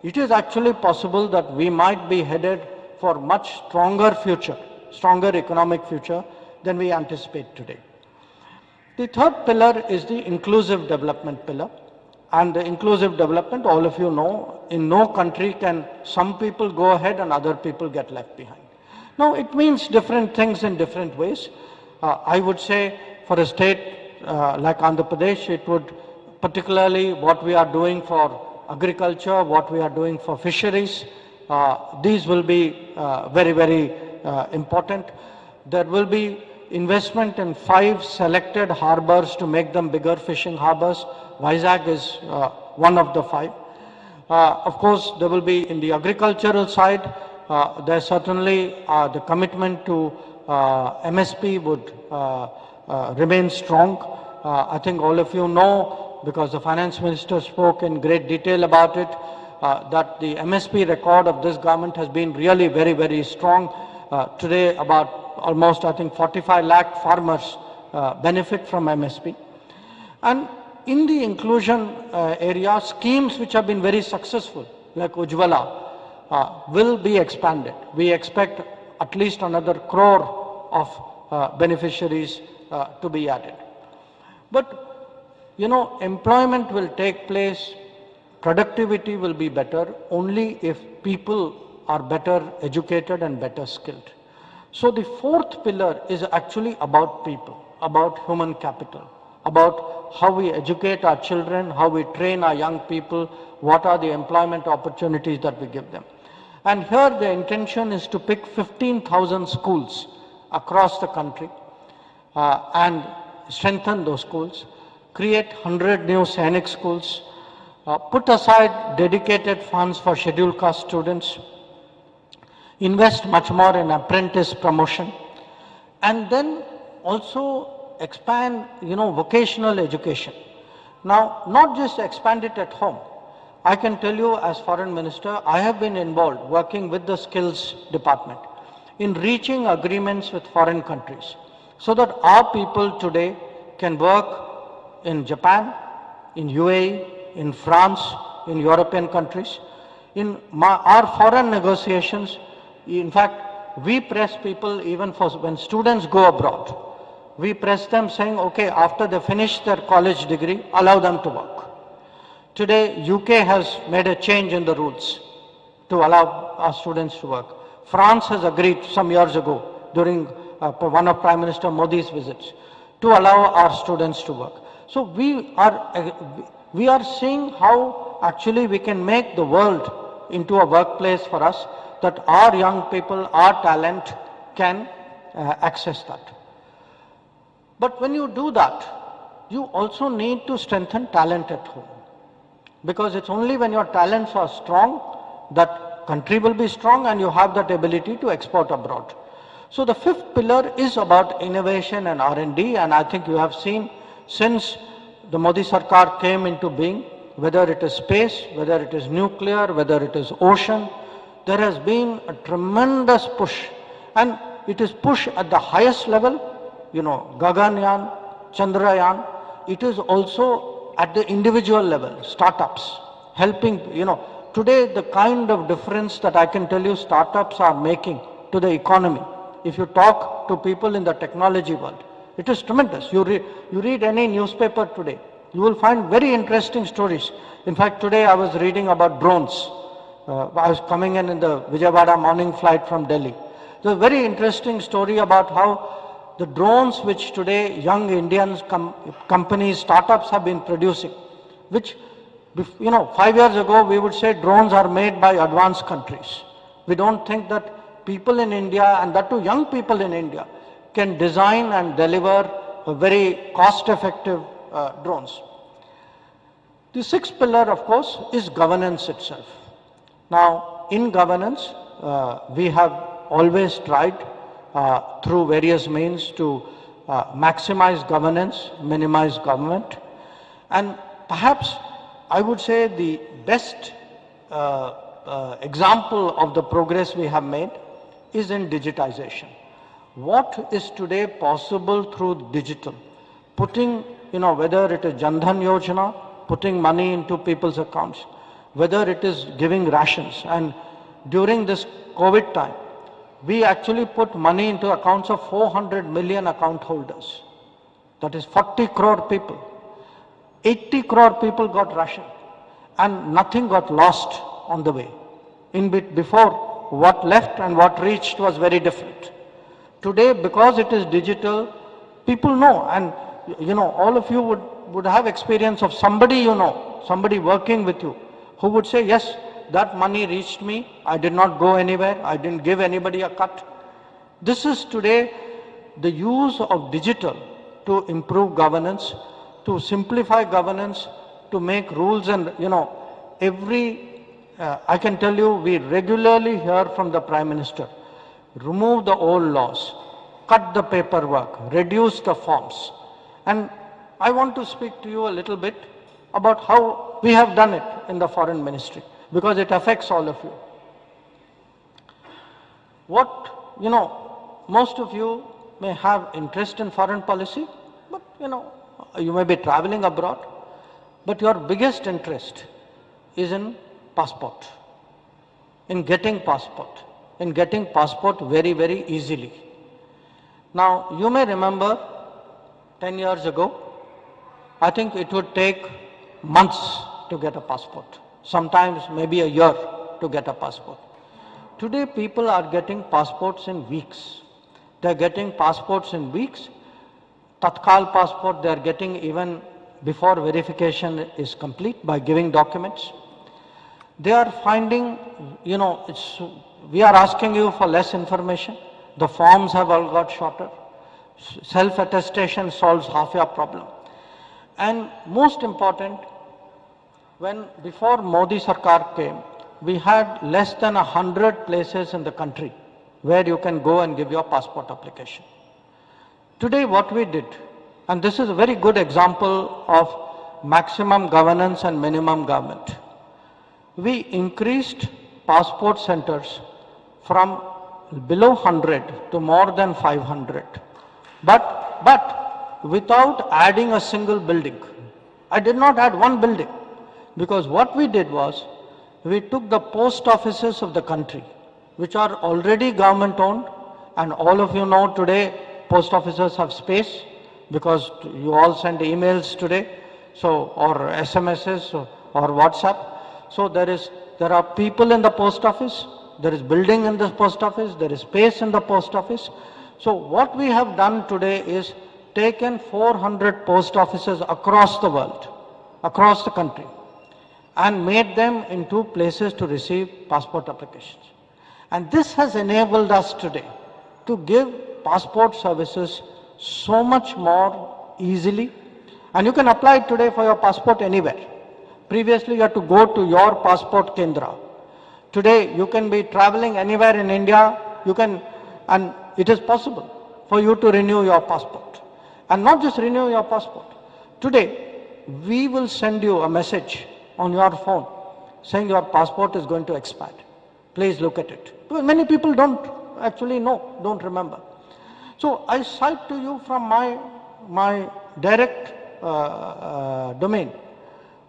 it is actually possible that we might be headed for much stronger future, stronger economic future than we anticipate today. The third pillar is the inclusive development pillar. And the inclusive development, all of you know, in no country can some people go ahead and other people get left behind. Now, it means different things in different ways. I would say for a state like Andhra Pradesh, it would particularly what we are doing for agriculture, what we are doing for fisheries, these will be very, very important. There will be investment in 5 selected harbors to make them bigger fishing harbors. Vizag is one of the 5. Of course, there will be in the agricultural side, there certainly the commitment to MSP would remain strong. I think all of you know, because the finance minister spoke in great detail about it, that the MSP record of this government has been really very, very strong. Today, about almost, I think, 45 lakh farmers benefit from MSP. And in the inclusion area, schemes which have been very successful, like Ujjwala, will be expanded. We expect at least another crore of beneficiaries to be added. But, employment will take place productivity will be better only if people are better educated and better skilled. So the fourth pillar is actually about people, about human capital, about how we educate our children, how we train our young people, what are the employment opportunities that we give them. And here the intention is to pick 15,000 schools across the country and strengthen those schools, create 100 new Sainik schools, put aside dedicated funds for scheduled caste students, invest much more in apprentice promotion, and then also expand, vocational education. Now, not just expand it at home. I can tell you as Foreign Minister, I have been involved working with the skills department in reaching agreements with foreign countries so that our people today can work in Japan, in UAE, in France, in European countries. In our foreign negotiations, in fact, we press people even for when students go abroad. We press them saying, okay, after they finish their college degree, allow them to work. Today, UK has made a change in the rules to allow our students to work. France has agreed some years ago during one of Prime Minister Modi's visits to allow our students to work. So we are seeing how actually we can make the world into a workplace for us, that our young people, our talent can access that. But when you do that, you also need to strengthen talent at home. Because it's only when your talents are strong that country will be strong and you have that ability to export abroad. So the fifth pillar is about innovation and R&D, and I think you have seen since the Modi Sarkar came into being, whether it is space, whether it is nuclear, whether it is ocean, there has been a tremendous push, and it is push at the highest level, Gaganyaan, Chandrayaan. It is also at the individual level, startups, helping, today the kind of difference that I can tell you startups are making to the economy. If you talk to people in the technology world, it is tremendous. You read any newspaper today, you will find very interesting stories. In fact, today I was reading about drones. I was coming in the Vijayawada morning flight from Delhi. There's a very interesting story about how the drones which today young Indian companies, startups have been producing, which, 5 years ago we would say drones are made by advanced countries. We don't think that people in India, and that too young people in India, can design and deliver a very cost-effective drones. The sixth pillar, of course, is governance itself. Now, in governance, we have always tried through various means to maximize governance, minimize government. And perhaps I would say the best example of the progress we have made is in digitization. What is today possible through digital? Putting, whether it is Jan Dhan Yojana, putting money into people's accounts, whether it is giving rations. And during this COVID time, we actually put money into accounts of 400 million account holders. That is 40 crore people. 80 crore people got ration and nothing got lost on the way. Before, what left and what reached was very different. Today, because it is digital, people know, and all of you would have experience of somebody somebody working with you, who would say, yes, that money reached me, I did not go anywhere, I didn't give anybody a cut. This is today the use of digital to improve governance, to simplify governance, to make rules and, I can tell you, we regularly hear from the Prime Minister, remove the old laws, cut the paperwork, reduce the forms. And I want to speak to you a little bit about how we have done it in the Foreign Ministry, because it affects all of you. Most of you may have interest in foreign policy, but you may be traveling abroad, but your biggest interest is in passport, in getting passport very, very easily. Now, you may remember 10 years ago, I think it would take months to get a passport. sometimes maybe a year to get a passport. Today people are getting passports in weeks. They are getting passports in weeks. Tatkal passport they are getting even before verification is complete by giving documents. They are finding, we are asking you for less information. The forms have all got shorter. Self-attestation solves half your problem. And most important, before Modi Sarkar came, we had less than 100 places in the country where you can go and give your passport application. Today what we did, and this is a very good example of maximum governance and minimum government. We increased passport centers from below 100 to more than 500. But without adding a single building. I did not add one building, because what we did was, we took the post offices of the country, which are already government owned, and all of you know today post offices have space, because you all send emails today, or SMSs or WhatsApp. So there are people in the post office, there is building in the post office, there is space in the post office. So what we have done today is taken 400 post offices across the world, across the country, and made them into places to receive passport applications. And this has enabled us today to give passport services so much more easily. And you can apply today for your passport anywhere. Previously you had to go to your passport kendra. Today you can be traveling anywhere in India, and it is possible for you to renew your passport. And not just renew your passport. Today we will send you a message on your phone saying your passport is going to expire. Please look at it. Because many people don't actually know, don't remember. So I cite to you from my direct domain.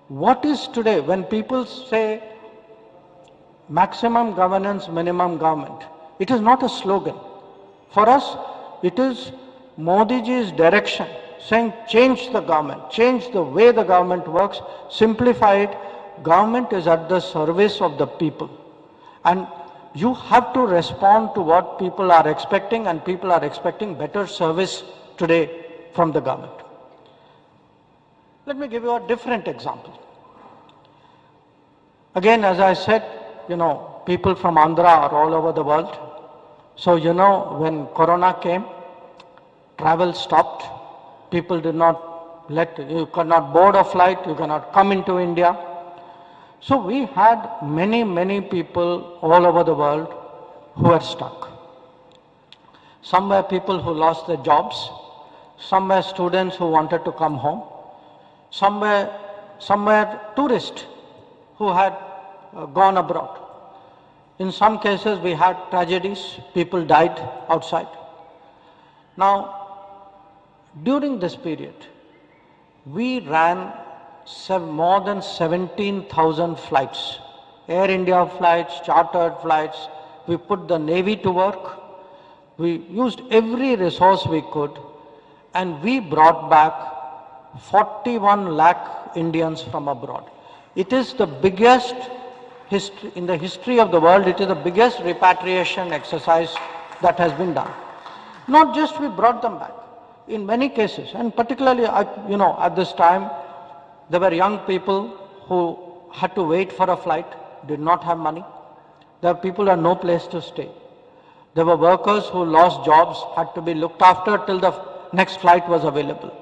What is today, when people say maximum governance, minimum government, it is not a slogan. For us, it is Modi ji's direction, saying change the government, change the way the government works, simplify it. Government is at the service of the people. And you have to respond to what people are expecting, and people are expecting better service today from the government. Let me give you a different example. Again, as I said, people from Andhra are all over the world. So, when Corona came, travel stopped. People did not you cannot board a flight, you cannot come into India. So we had many people all over the world who were stuck. Some were people who lost their jobs, some were students who wanted to come home, some were tourists who had gone abroad. In some cases we had tragedies, people died outside. Now, during this period, we ran more than 17,000 flights, Air India flights, chartered flights. We put the Navy to work. We used every resource we could, and we brought back 41 lakh Indians from abroad. It is the biggest in the history of the world. It is the biggest repatriation exercise that has been done. Not just we brought them back. In many cases, and particularly, at this time, there were young people who had to wait for a flight, did not have money. There were people who had no place to stay. There were workers who lost jobs, had to be looked after till the next flight was available.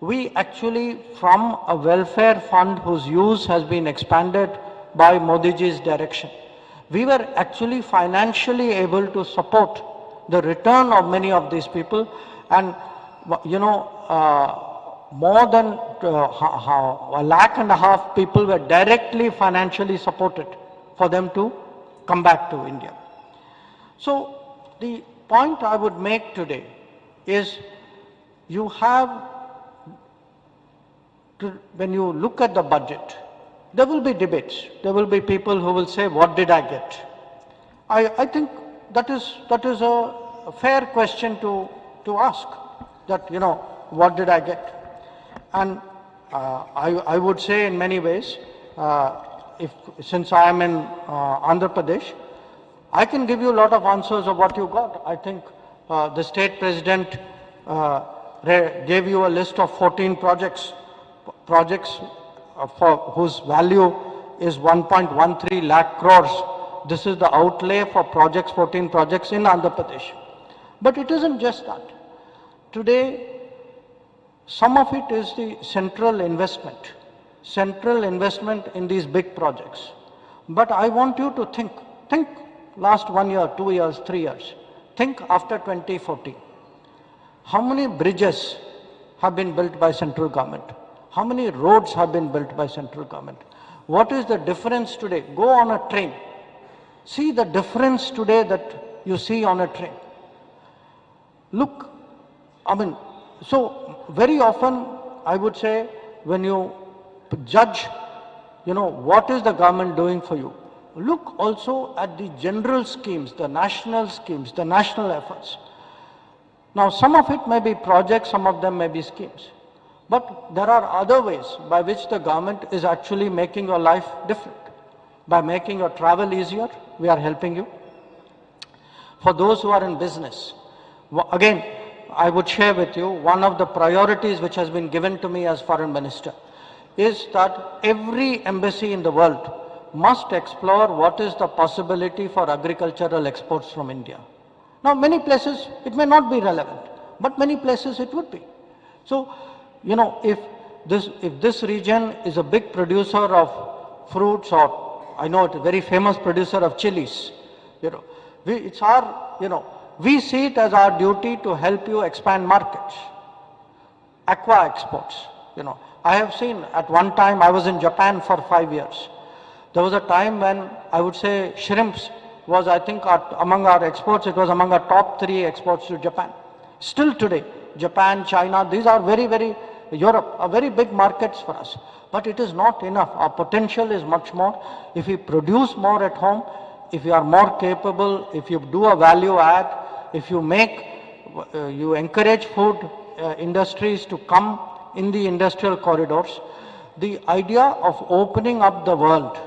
We actually, from a welfare fund whose use has been expanded by Modi ji's direction, we were actually financially able to support the return of many of these people, and more than 1.5 lakh people were directly financially supported for them to come back to India. So the point I would make today is, you have to, when you look at the budget, there will be debates. There will be people who will say, what did I get? I think that is a fair question to ask, that, what did I get? And I would say in many ways, since I am in Andhra Pradesh, I can give you a lot of answers of what you got. I think the state president gave you a list of 14 projects for whose value is 1.13 lakh crores. This is the outlay for projects, 14 projects in Andhra Pradesh. But it isn't just that. Today, some of it is the central investment in these big projects. But I want you to think last 1 year, 2 years, 3 years. Think after 2014. How many bridges have been built by central government? How many roads have been built by central government? What is the difference today? Go on a train. See the difference today that you see on a train. Look, so very often I would say when you judge, what is the government doing for you? Look also at the general schemes, the national efforts. Now some of it may be projects, some of them may be schemes. But there are other ways by which the government is actually making your life different. By making your travel easier, we are helping you. For those who are in business, again, I would share with you one of the priorities which has been given to me as foreign minister is that every embassy in the world must explore what is the possibility for agricultural exports from India. Now many places it may not be relevant, but many places it would be. So, if this region is a big producer of fruits, or I know it's a very famous producer of chilies, we see it as our duty to help you expand markets. Aqua exports, I have seen at one time, I was in Japan for 5 years. There was a time when I would say shrimps was, I think, among our exports, it was among our top 3 exports to Japan. Still today, Japan, China, these are Europe are very big markets for us. But it is not enough. Our potential is much more. If we produce more at home, if you are more capable, if you do a value add, if you you encourage food industries to come in the industrial corridors, the idea of opening up the world